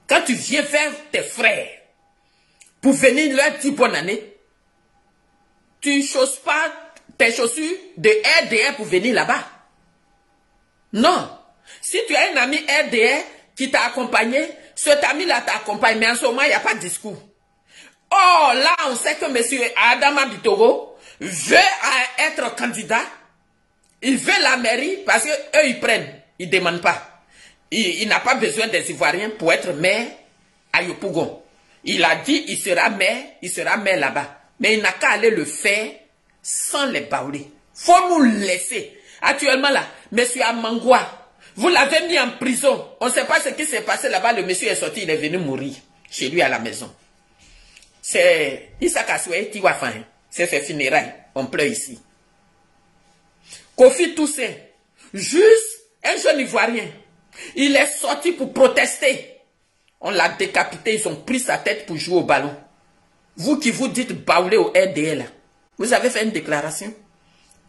Quand tu viens vers tes frères pour venir leur dire bonne année, tu ne choses pas tes chaussures de RDR pour venir là-bas. Non. Si tu as un ami RDR qui t'a accompagné, cet ami-là t'accompagne, mais en ce moment, il n'y a pas de discours. Oh, là, on sait que M. Adama Bitogo veut être candidat, il veut la mairie parce qu'eux ils prennent, ils ne demandent pas. Il n'a pas besoin des Ivoiriens pour être maire à Yopougon. Il a dit il sera maire là-bas. Mais il n'a qu'à aller le faire sans les Baoulés. Faut nous laisser. Actuellement là, M. Amangwa, vous l'avez mis en prison. On ne sait pas ce qui s'est passé là-bas. Le monsieur est sorti, il est venu mourir chez lui à la maison. C'est Issa Kassoue qui va faire. C'est fait funérailles. On pleure ici. Kofi Toussaint, juste un jeune Ivoirien, il est sorti pour protester. On l'a décapité, ils ont pris sa tête pour jouer au ballon. Vous qui vous dites Baoulé au RDL, vous avez fait une déclaration.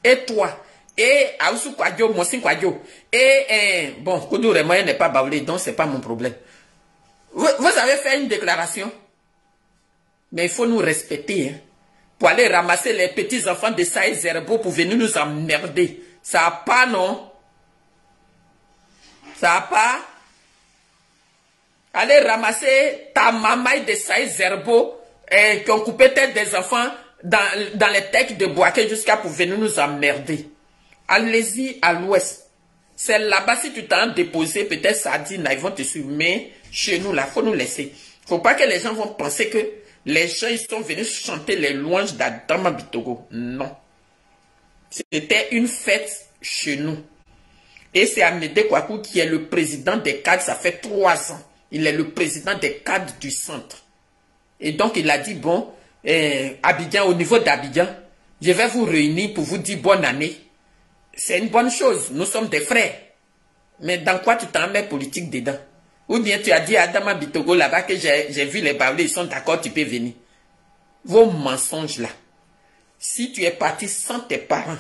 Et toi, et Aoussou Kwadjo, Monsin Kwadjo, et bon, Koudou Remoyen n'est pas Baoulé, donc c'est pas mon problème. Vous avez fait une déclaration. Mais il faut nous respecter, hein. Pour aller ramasser les petits enfants de Saïd Zerbo pour venir nous emmerder. Ça n'a pas, non? Ça n'a pas? Aller ramasser ta maman de Saïd Zerbo qui ont coupé tête des enfants dans les têtes de Boaké jusqu'à pour venir nous emmerder. Allez-y à l'ouest. C'est là-bas, si tu t'en déposé, peut-être ça dit, ils vont te suivre. Mais chez nous, là, il faut nous laisser. Il ne faut pas que les gens vont penser que les gens, ils sont venus chanter les louanges d'Adama Bitogo. Non. C'était une fête chez nous. Et c'est Amédée Kouakou qui est le président des cadres. Ça fait 3 ans. Il est le président des cadres du centre. Et donc, il a dit, bon, Abidjan, au niveau d'Abidjan, je vais vous réunir pour vous dire bonne année. C'est une bonne chose. Nous sommes des frères. Mais dans quoi tu t'en mets politique dedans? Ou bien tu as dit à Adama Bitogo là-bas que j'ai vu les Baoulés, ils sont d'accord, tu peux venir. Vos mensonges là. Si tu es parti sans tes parents,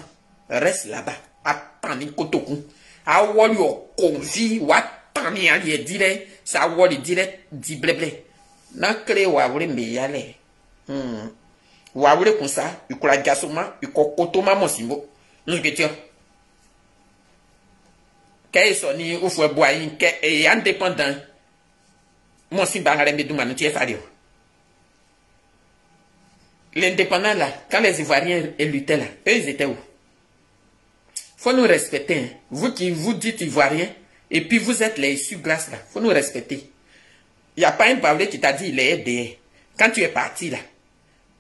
reste là-bas. Attends, Nikotoku. Awoli o konvi, watani ali dire, sa woli dire, di bleble. Nakre wawle meyale. Wawle comme ça, ukula gasoma, ukokotoma monsimbo. Nous que tu Qu'est-ce que ou faut boire que est indépendant. Moi aussi, tu es fario. L'indépendant là, quand les Ivoiriens luttaient là, eux ils étaient où? Faut nous respecter. Hein. Vous qui vous dites Ivoiriens, et puis vous êtes les issus grâce là, faut nous respecter. Il n'y a pas un Baoulé qui t'a dit il est aidé. Quand tu es parti là,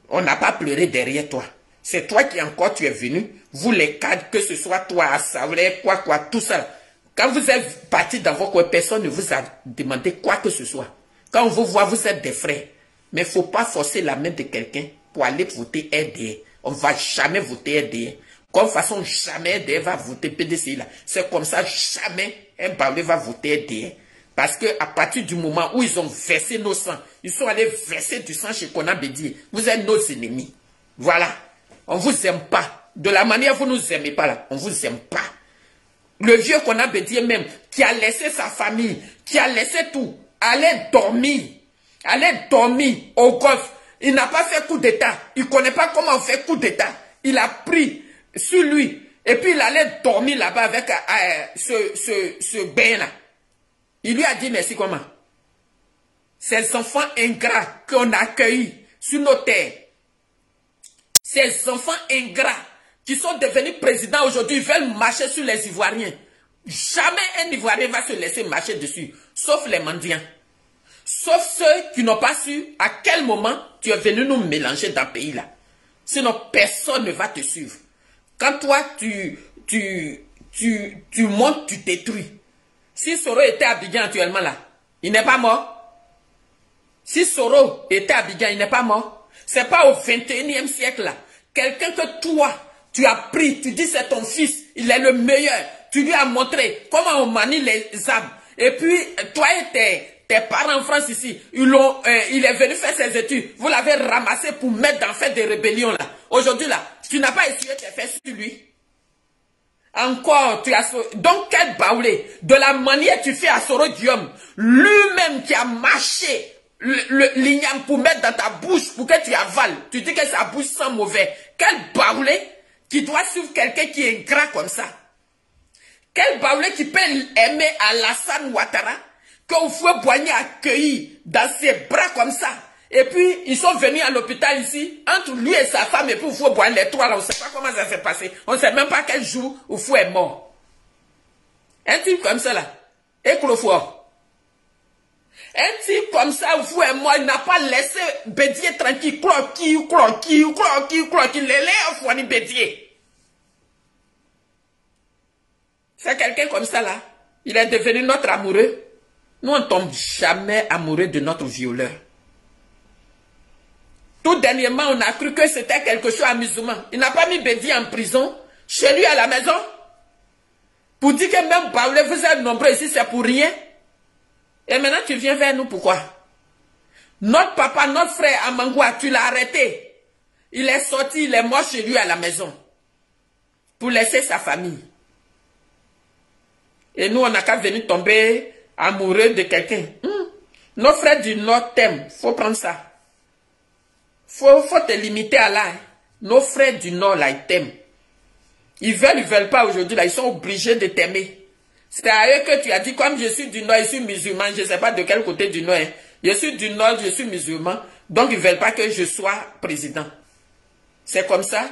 on n'a pas pleuré derrière toi. C'est toi qui encore tu es venu. Vous les cadres, que ce soit toi, Assaoulé, quoi, tout ça. Quand vous êtes parti dans vos coins, personne ne vous a demandé quoi que ce soit. Quand on vous voit, vous êtes des frères. Mais il ne faut pas forcer la main de quelqu'un pour aller voter RDR. On ne va jamais voter RDR. Comme façon, jamais RDR va voter PDCI là. C'est comme ça, jamais un Baoulé va voter RDR. Parce que à partir du moment où ils ont versé nos sangs, ils sont allés verser du sang chez Kona Bédié. Vous êtes nos ennemis. Voilà. On ne vous aime pas. De la manière vous ne nous aimez pas là, on ne vous aime pas. Le vieux Kona Bédié même, qui a laissé sa famille, qui a laissé tout, allait dormir au golf. Il n'a pas fait coup d'état. Il ne connaît pas comment on fait coup d'état. Il a pris sur lui. Et puis il allait dormir là-bas avec ce bain là. Il lui a dit merci comment? Ces enfants ingrats qu'on a accueillis sur nos terres. Ces enfants ingrats qui sont devenus présidents aujourd'hui, ils veulent marcher sur les Ivoiriens. Jamais un Ivoirien va se laisser marcher dessus, sauf les mendiants. Sauf ceux qui n'ont pas su à quel moment tu es venu nous mélanger dans le pays là. Sinon, personne ne va te suivre. Quand toi, tu montes, tu détruis. Si Soro était à Abidjan actuellement là, il n'est pas mort. Si Soro était à Abidjan, il n'est pas mort. C'est pas au 21e siècle là. Quelqu'un que toi, tu as pris, tu dis c'est ton fils, il est le meilleur. Tu lui as montré comment on manie les armes. Et puis, toi et tes parents en France ici, il est venu faire ses études. Vous l'avez ramassé pour mettre dans fait des rébellions là. Aujourd'hui là, tu n'as pas essuyé tes fesses sur lui. Encore, tu as... Donc, quel Baoulé? De la manière tu fais à Soro Guillaume, lui-même qui a mâché l'igname pour mettre dans ta bouche, pour que tu avales. Tu dis que sa bouche sent mauvais. Quel Baoulé qui doit suivre quelqu'un qui est ingrat comme ça? Quel Baoulé qui peut aimer Alassane Ouattara, que Houphouët-Boigny a accueilli dans ses bras comme ça? Et puis, ils sont venus à l'hôpital ici, entre lui et sa femme, et puis Houphouët-Boigny, les trois là, on ne sait pas comment ça s'est passé. On ne sait même pas quel jour Houphouët est mort. Un type comme ça là, éclofort. Un type comme ça, Houphouët est mort, il n'a pas laissé Bédié tranquille, croquis, les lèvres, Bédié. C'est quelqu'un comme ça là, il est devenu notre amoureux. Nous, on ne tombe jamais amoureux de notre violeur. Tout dernièrement, on a cru que c'était quelque chose amusement. Il n'a pas mis Bédié en prison, chez lui à la maison. Pour dire que même Baoulé, vous êtes nombreux ici, c'est pour rien. Et maintenant, tu viens vers nous, pourquoi? Notre papa, notre frère Amangoua, tu l'as arrêté. Il est sorti, il est mort chez lui à la maison. Pour laisser sa famille. Et nous, on n'a qu'à venir tomber amoureux de quelqu'un. Nos frères du Nord t'aiment. Faut prendre ça. Faut te limiter à là. Nos frères du Nord, là, ils t'aiment. Ils veulent pas aujourd'hui, là. Ils sont obligés de t'aimer. C'est à eux que tu as dit, comme je suis du Nord, je suis musulman. Je ne sais pas de quel côté du Nord. Hein. Je suis du Nord, je suis musulman. Donc, ils ne veulent pas que je sois président. C'est comme ça.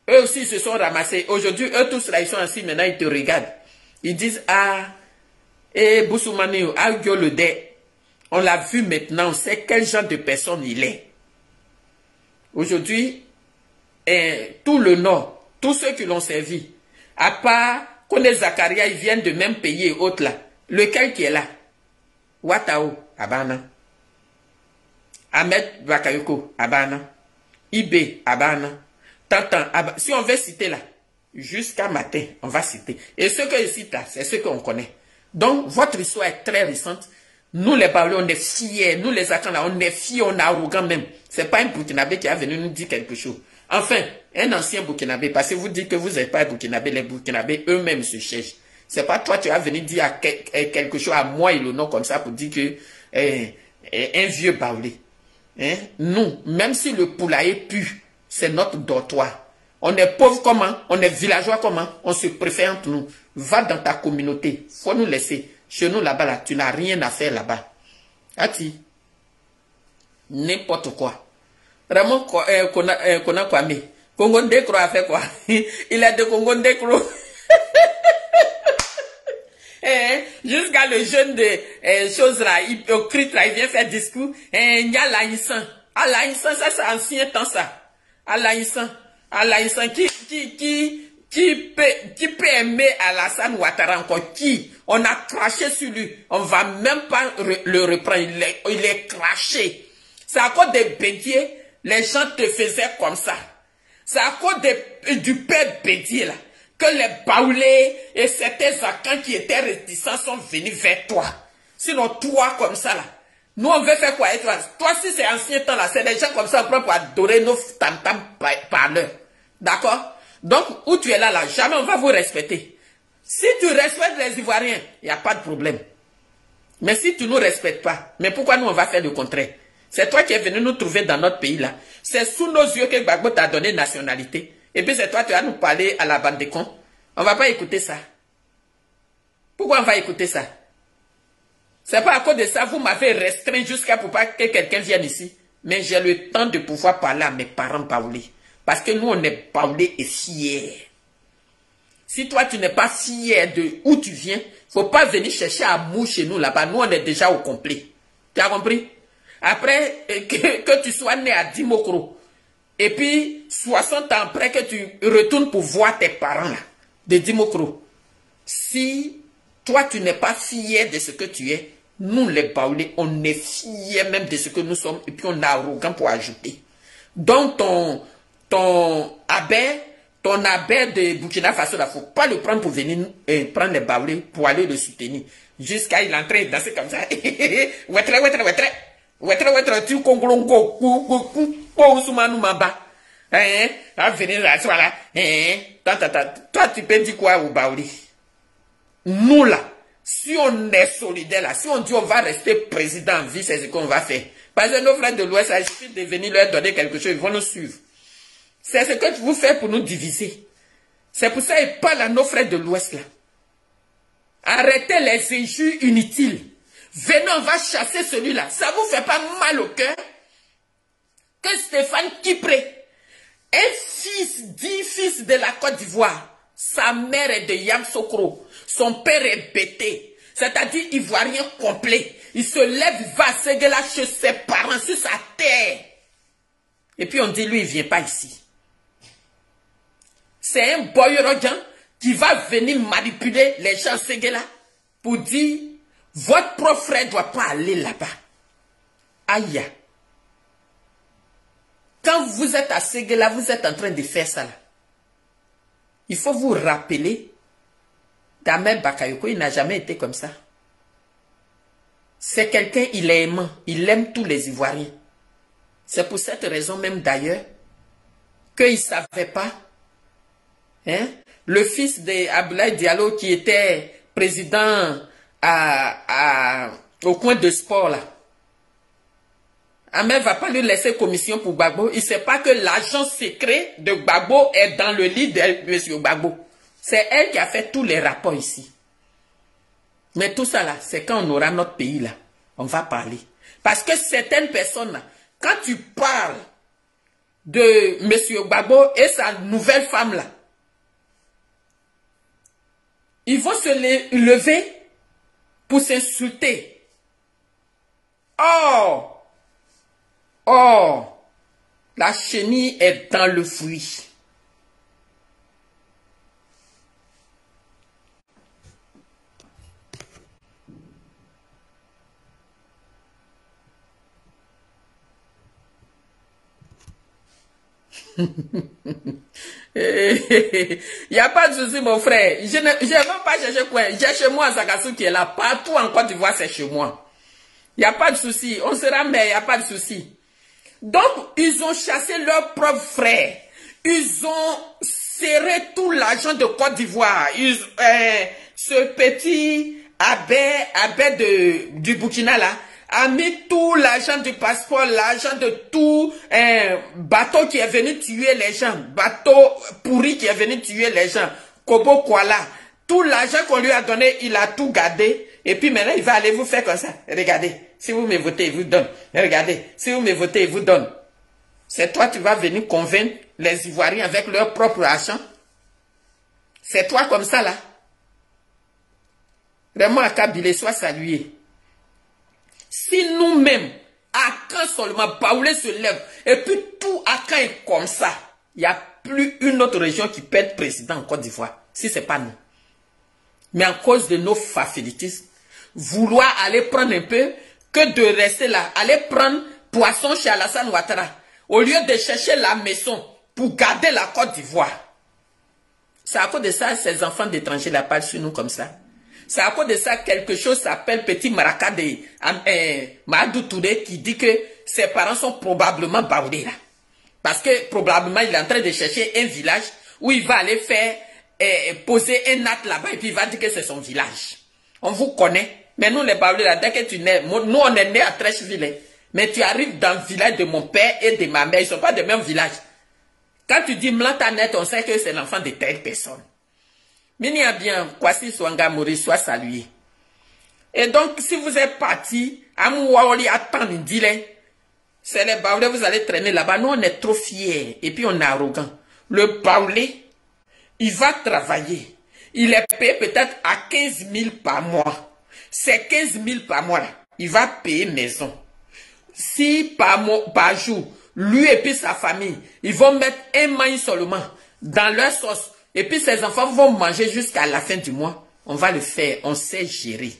Eux aussi, ils se sont ramassés. Aujourd'hui, eux tous, là, ils sont assis. Maintenant, ils te regardent. Ils disent, ah, Boussoumani, ah, le dé. On l'a vu maintenant, on sait quel genre de personne il est. Aujourd'hui, tout le Nord, tous ceux qui l'ont servi, à part Kone Zakaria, ils viennent de même pays et autres là. Lequel qui est là? Ouattao, Abana. Ahmed Bakayoko, Abana. Ibé, Abana. Tantan, Abana. Si on veut citer là, jusqu'à matin, on va citer. Et ceux que je cite là, c'est ceux qu'on connaît. Donc, votre histoire est très récente. Nous, les Baoulés, on est fiers. Nous, les Akans, là, on est fiers, on est arrogants même. C'est pas un Burkinabé qui est venu nous dire quelque chose. Enfin, un ancien Burkinabé, parce que vous dites que vous n'êtes pas Burkinabé, les Burkinabés eux-mêmes se cherchent. C'est pas toi, tu vas venir dire quelque chose à moi et le nom comme ça pour dire que un vieux Baoulé. Hein? Nous, même si le poulailler pue, c'est notre dortoir. On est pauvre comment? On est villageois comment? On se préfère entre nous. Va dans ta communauté. Faut nous laisser. Chez nous là-bas, là, tu n'as rien à faire là-bas. Ati. N'importe quoi. Vraiment, Kona Kwame. Congo Ndekro a fait quoi? Il a de Congo Ndekro. Jusqu'à le jeune de choses là, hypocrite là, il vient faire discours. Il y a l'Aïssan. Ah, l'Aïssan, ça c'est ancien temps ça. Ah, l'Aïssan. Ah, l'Aïssan qui peut aimer Alassane Ouattara encore? Qui? On a craché sur lui. On va même pas le reprendre. Il est craché. C'est à cause des bédiers, les gens te faisaient comme ça. C'est à cause du père bédier là, que les baoulés et certains acans qui étaient réticents sont venus vers toi. Sinon, toi comme ça là, nous on veut faire quoi avec toi? Toi, si c'est ancien temps là, c'est des gens comme ça, on prend pour adorer nos tam-tam parleurs. D'accord? Donc, où tu es là, jamais on va vous respecter. Si tu respectes les Ivoiriens, il n'y a pas de problème. Mais si tu ne nous respectes pas, mais pourquoi nous on va faire le contraire? C'est toi qui es venu nous trouver dans notre pays là. C'est sous nos yeux que Gbagbo t'a donné nationalité. Et puis c'est toi qui vas nous parler à la bande de cons. On ne va pas écouter ça. Pourquoi on va écouter ça? C'est pas à cause de ça, vous m'avez restreint jusqu'à pour pas que quelqu'un vienne ici. Mais j'ai le temps de pouvoir parler à mes parents baoulés. Parce que nous, on est baoulés et fiers. Si toi, tu n'es pas fier de où tu viens, faut pas venir chercher à mou chez nous là-bas. Nous, on est déjà au complet. Tu as compris? Après que tu sois né à Dimokro, et puis 60 ans après que tu retournes pour voir tes parents là, de Dimokro, si toi tu n'es pas fier de ce que tu es, nous les baoulés, on est fiers même de ce que nous sommes, et puis on est arrogant pour ajouter. Donc ton abbé de Burkina Faso, il ne faut pas le prendre pour venir prendre les baoulés pour aller le soutenir. Jusqu'à il entrer danser comme ça. Tu congolongo soumanu mamba. À venir là, voilà. Toi, tu peux dire quoi au baouli? Nous là, si on est solidaire là, si on dit on va rester président en vie, c'est ce qu'on va faire. Parce que nos frères de l'Ouest, il suffit de venir leur donner quelque chose, ils vont nous suivre. C'est ce que vous faites pour nous diviser. C'est pour ça qu'ils parlent à nos frères de l'Ouest là. Arrêtez les injures inutiles. Venez, on va chasser celui-là. Ça vous fait pas mal au cœur que Stéphane Kipré, dit fils de la Côte d'Ivoire, sa mère est de Yamsokro, son père est Bété, c'est-à-dire ivoirien complet. Il se lève, il va à Séguéla chez ses parents, sur sa terre. Et puis on dit, lui, il ne vient pas ici. C'est un boyorogan qui va venir manipuler les gens Séguéla pour dire, votre propre frère ne doit pas aller là-bas. Aïe. Quand vous êtes à Séguéla, vous êtes en train de faire ça là. Il faut vous rappeler, Damel Bakayoko, il n'a jamais été comme ça. C'est quelqu'un, il est aimant, il aime tous les Ivoiriens. C'est pour cette raison même d'ailleurs, qu'il ne savait pas, hein, le fils d'Abdoulaye Diallo qui était président au coin de sport là. Ahmed ne va pas lui laisser commission pour Gbagbo. Il ne sait pas que l'agent secret de Gbagbo est dans le lit de M. Gbagbo. C'est elle qui a fait tous les rapports ici. Mais tout ça là, c'est quand on aura notre pays là, on va parler. Parce que certaines personnes là, quand tu parles de M. Gbagbo et sa nouvelle femme là, ils vont se lever pour s'insulter. Oh, la chenille est dans le fruit. Il n'y a pas de souci, mon frère. Je ne vais même pas chercher quoi. J'ai chez moi Zagassou qui est là. Partout en Côte d'Ivoire, c'est chez moi. Il n'y a pas de souci. On sera mais il n'y a pas de souci. Donc, ils ont chassé leur propre frère. Ils ont serré tout l'argent de Côte d'Ivoire. Ce petit abbé du Burkina là, a mis tout l'argent du passeport, l'argent de tout bateau qui est venu tuer les gens, bateau pourri qui est venu tuer les gens, Kobo Kuala, tout l'argent qu'on lui a donné, il a tout gardé. Et puis maintenant, il va aller vous faire comme ça. Regardez, si vous me votez, il vous donne. Regardez, si vous me votez, il vous donne. C'est toi, tu vas venir convaincre les Ivoiriens avec leur propre argent. C'est toi comme ça, là. Vraiment, à Kabylie, sois salué. Si nous-mêmes, Akan seulement, Baoulé se lève, et puis tout Akan est comme ça, il n'y a plus une autre région qui peut être président en Côte d'Ivoire, si ce n'est pas nous. Mais à cause de nos facilitistes, vouloir aller prendre un peu, que de rester là, aller prendre poisson chez Alassane Ouattara, au lieu de chercher la maison pour garder la Côte d'Ivoire. C'est à cause de ça, ces enfants d'étrangers la parlent sur nous comme ça. C'est à cause de ça, quelque chose s'appelle Petit Maraka de Mahadou Touré qui dit que ses parents sont probablement baoulés là. Parce que probablement il est en train de chercher un village où il va aller faire poser un acte là-bas et puis il va dire que c'est son village. On vous connaît. Mais nous les baoulés là, dès que tu nais, nous on est nés à Trècheville. Mais tu arrives dans le village de mon père et de ma mère, ils ne sont pas du même village. Quand tu dis Mlantanet, on sait que c'est l'enfant de telle personne. Minia bien, Kwasi Swanga Mori soit salué. Et donc, si vous êtes parti, Amouaoli attend Ndile, c'est les Baoulés, vous allez traîner là-bas. Nous, on est trop fiers et puis on est arrogant. Le Baoulé, il va travailler. Il est payé peut-être à 15 000 par mois. C'est 15 000 par mois là. Il va payer maison. Si par jour, lui et puis sa famille, ils vont mettre un maïs seulement dans leur sauce. Et puis ses enfants vont manger jusqu'à la fin du mois. On va le faire. On sait gérer.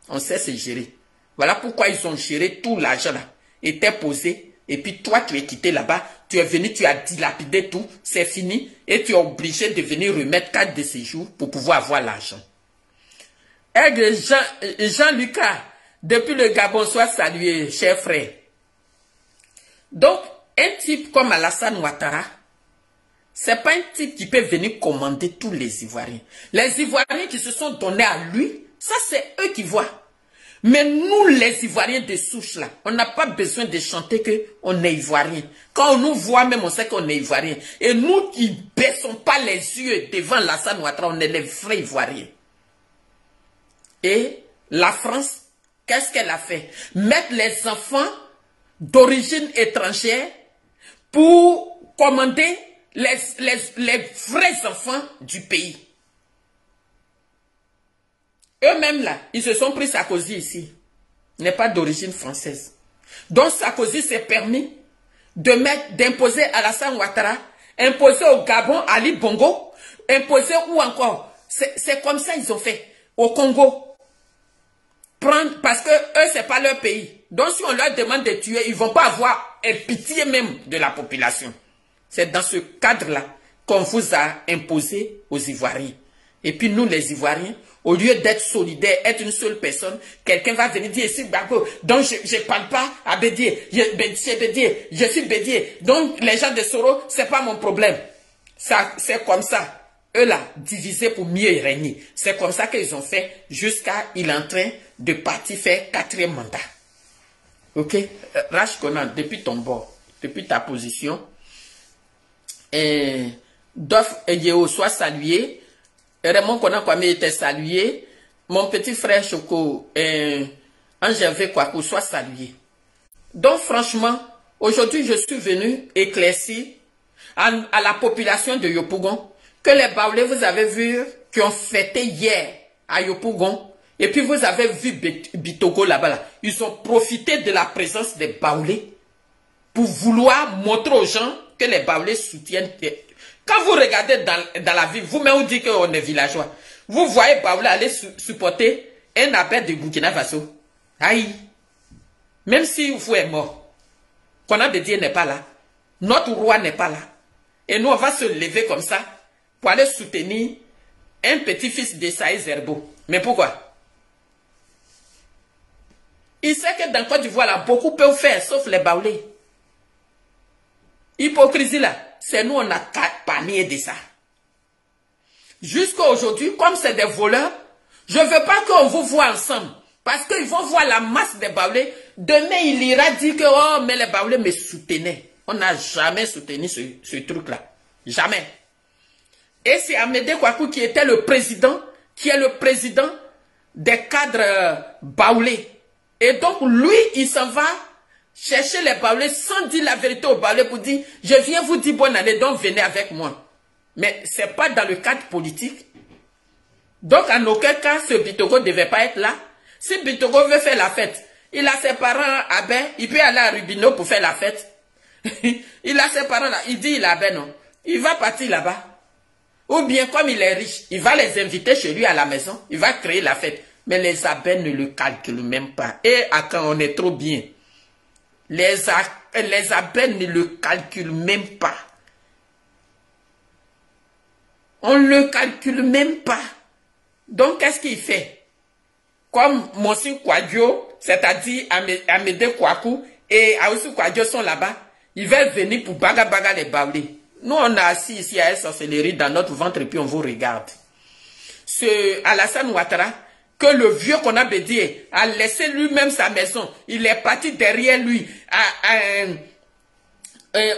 On sait se gérer. Voilà pourquoi ils ont géré tout l'argent là. Était posé. Et puis toi, tu es quitté là-bas. Tu es venu, tu as dilapidé tout. C'est fini. Et tu es obligé de venir remettre 4 de ces jours pour pouvoir avoir l'argent. Jean-Lucas, depuis le Gabon, soit salué, cher frère. Donc, un type comme Alassane Ouattara, c'est pas un type qui peut venir commander tous les Ivoiriens. Les Ivoiriens qui se sont donnés à lui, ça c'est eux qui voient. Mais nous, les Ivoiriens de souche là, on n'a pas besoin de chanter qu'on est Ivoirien. Quand on nous voit même, on sait qu'on est Ivoirien. Et nous qui ne baissons pas les yeux devant Alassane Ouattara, on est les vrais Ivoiriens. Et la France, qu'est-ce qu'elle a fait? Mettre les enfants d'origine étrangère pour commander les vrais enfants du pays. Eux-mêmes là, ils se sont pris Sarkozy ici. Il n'est pas d'origine française. Donc Sarkozy s'est permis d'imposer Alassane Ouattara, imposer au Gabon Ali Bongo, imposer où encore? C'est comme ça ils ont fait. Au Congo. Parce que eux, c'est pas leur pays. Donc si on leur demande de tuer, ils ne vont pas avoir pitié même de la population. C'est dans ce cadre-là qu'on vous a imposé aux Ivoiriens. Et puis nous, les Ivoiriens, au lieu d'être solidaires, être une seule personne, quelqu'un va venir dire ici, donc je ne parle pas à Bédier, je suis Bédier. Donc les gens de Soro, ce n'est pas mon problème. C'est comme ça. Eux là, divisés pour mieux régner. C'est comme ça qu'ils ont fait jusqu'à il est en train de partir faire 4e mandat. Ok? Rach Conan, depuis ton bord, depuis ta position, Dof Yeo soit salué. Raymond Conan Kwame était salué. Mon petit frère Choco, Angèle Kwaku soit salué. Donc franchement, aujourd'hui je suis venu éclaircir à la population de Yopougon que les Baoulés, vous avez vu, qui ont fêté hier à Yopougon, et puis vous avez vu Bitogo là-bas, là. Ils ont profité de la présence des Baoulés pour vouloir montrer aux gens que les Baoulés soutiennent. Quand vous regardez dans la ville, vous-même vous dites qu'on est villageois. Vous voyez Baoulé aller supporter un appel de Burkina Faso. Aïe! Même si vous êtes mort, Conan de Dieu n'est pas là, notre roi n'est pas là, et nous on va se lever comme ça pour aller soutenir un petit-fils de Saïd Zerbo. Mais pourquoi? Il sait que dans Côte d'Ivoire, là, beaucoup peuvent faire, sauf les Baoulés. Hypocrisie là, c'est nous, on a panier de ça. Jusqu'à aujourd'hui, comme c'est des voleurs, je ne veux pas qu'on vous voit ensemble. Parce qu'ils vont voir la masse des Baoulés. Demain, il ira dire que, oh, mais les Baoulés me soutenaient. On n'a jamais soutenu ce truc-là. Jamais. Et c'est Amédée Kouakou qui était le président, qui est le président des cadres baoulés. Et donc, lui, il s'en va chercher les baoulés sans dire la vérité aux baoulés pour dire, je viens vous dire bonne année, donc venez avec moi. Mais ce n'est pas dans le cadre politique. Donc, en aucun cas, ce Bitogo ne devait pas être là. Si Bitogo veut faire la fête, il a ses parents à Bain, il peut aller à Rubino pour faire la fête. Il a ses parents là, il dit il a Bain, non. Il va partir là-bas. Ou bien, comme il est riche, il va les inviter chez lui à la maison. Il va créer la fête. Mais les abeilles ne le calculent même pas. Et quand on est trop bien, les abeilles ne le calculent même pas. On ne le calcule même pas. Donc, qu'est-ce qu'il fait? Comme Monsi Kwadjo, c'est-à-dire Amédée Kouakou et Aoussou Kwadjo sont là-bas, ils veulent venir pour baga les baoulés. Nous, on a assis ici à la sorcellerie dans notre ventre et puis on vous regarde. Ce Alassane Ouattara, que le vieux qu'on a bédié a laissé lui-même sa maison. Il est parti derrière lui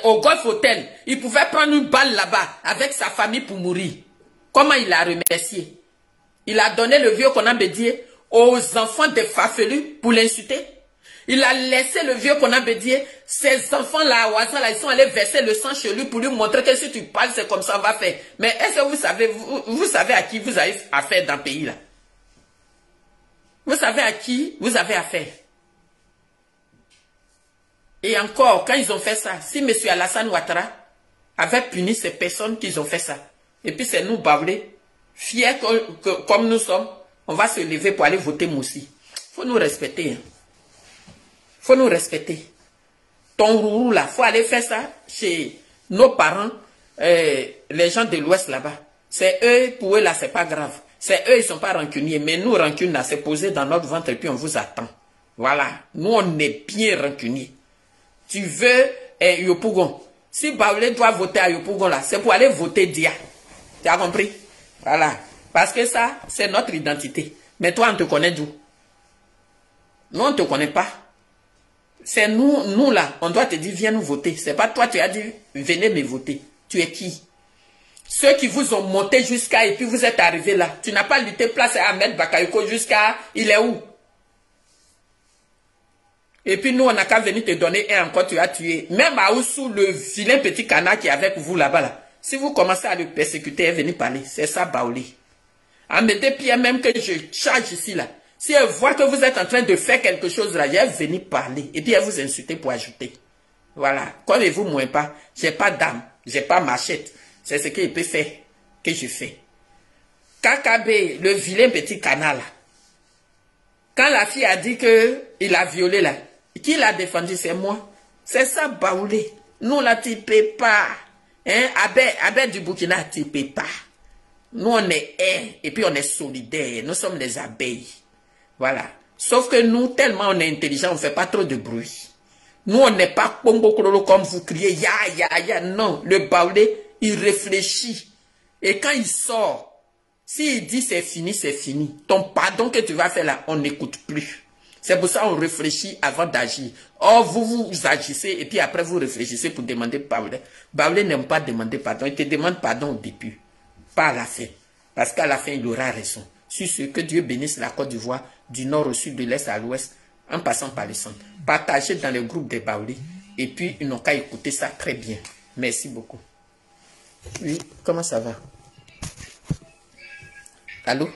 au Golf Hotel. Il pouvait prendre une balle là-bas avec sa famille pour mourir. Comment il a remercié? Il a donné le vieux qu'on a bédié aux enfants des Fafelus pour l'insulter. Il a laissé le vieux qu'on a bédié, ces enfants-là, là, ils sont allés verser le sang chez lui pour lui montrer que si tu parles, c'est comme ça, on va faire. Mais est-ce que vous savez à qui vous avez affaire dans le pays-là? Vous savez à qui vous avez affaire? Et encore, quand ils ont fait ça, si M. Alassane Ouattara avait puni ces personnes qui ont fait ça, et puis c'est nous, Baoulés, fiers comme nous sommes, on va se lever pour aller voter Moussi. Il faut nous respecter. Hein. Faut nous respecter. Ton rourou là, faut aller faire ça chez nos parents, les gens de l'Ouest là-bas. C'est eux, pour eux là, c'est pas grave. C'est eux, ils sont pas rancuniers. Mais nous, rancune là, c'est posé dans notre ventre et puis on vous attend. Voilà. Nous, on est bien rancuniers. Tu veux Yopougon. Si Baoulé doit voter à Yopougon là, c'est pour aller voter Dia. Tu as compris? Voilà. Parce que ça, c'est notre identité. Mais toi, on te connaît d'où? Nous, on ne te connaît pas. C'est nous là, on doit te dire, viens nous voter. C'est pas toi, tu as dit, venez me voter. Tu es qui? Ceux qui vous ont monté jusqu'à, et puis vous êtes arrivés là. Tu n'as pas lutté place à Ahmed Bakayoko jusqu'à, il est où? Et puis nous, on n'a qu'à venir te donner un encore, tu as tué. Même à Oussou, le vilain petit canard qui est avec vous là-bas là. Si vous commencez à le persécuter, elle venir parler. C'est ça, Baoulé. Amédée Pierre, même que je charge ici là. Si elle voit que vous êtes en train de faire quelque chose là, elle va venir parler. Et puis elle vous insulter pour ajouter. Voilà. Connaissez-vous moins pas. J'ai pas d'âme. J'ai pas machette. C'est ce qu'il peut faire que je fais. KKB, le vilain petit canard là. Quand la fille a dit que il a violé là, qui l'a défendu? C'est moi. C'est ça, Baoulé. Nous là, tu peux pas. Hein? Abed du Burkina, tu peux pas. Nous, on est et puis on est solidaires. Nous sommes les abeilles. Voilà. Sauf que nous, tellement on est intelligent, on ne fait pas trop de bruit. Nous, on n'est pas pombo comme vous criez, ya, ya, ya. Non, le Baoulé, il réfléchit. Et quand il sort, s'il dit c'est fini, c'est fini. Ton pardon que tu vas faire là, on n'écoute plus. C'est pour ça qu'on réfléchit avant d'agir. Or, vous agissez et puis après vous réfléchissez pour demander pardon. Baoulé n'aime pas demander pardon. Il te demande pardon au début, pas à la fin. Parce qu'à la fin, il aura raison. Sur ce, que Dieu bénisse la Côte d'Ivoire, du nord au sud, de l'est à l'ouest, en passant par le centre. Partagez dans le groupe des Baoulés. Et puis, ils n'ont qu'à écouter ça très bien. Merci beaucoup. Oui, comment ça va? Allô?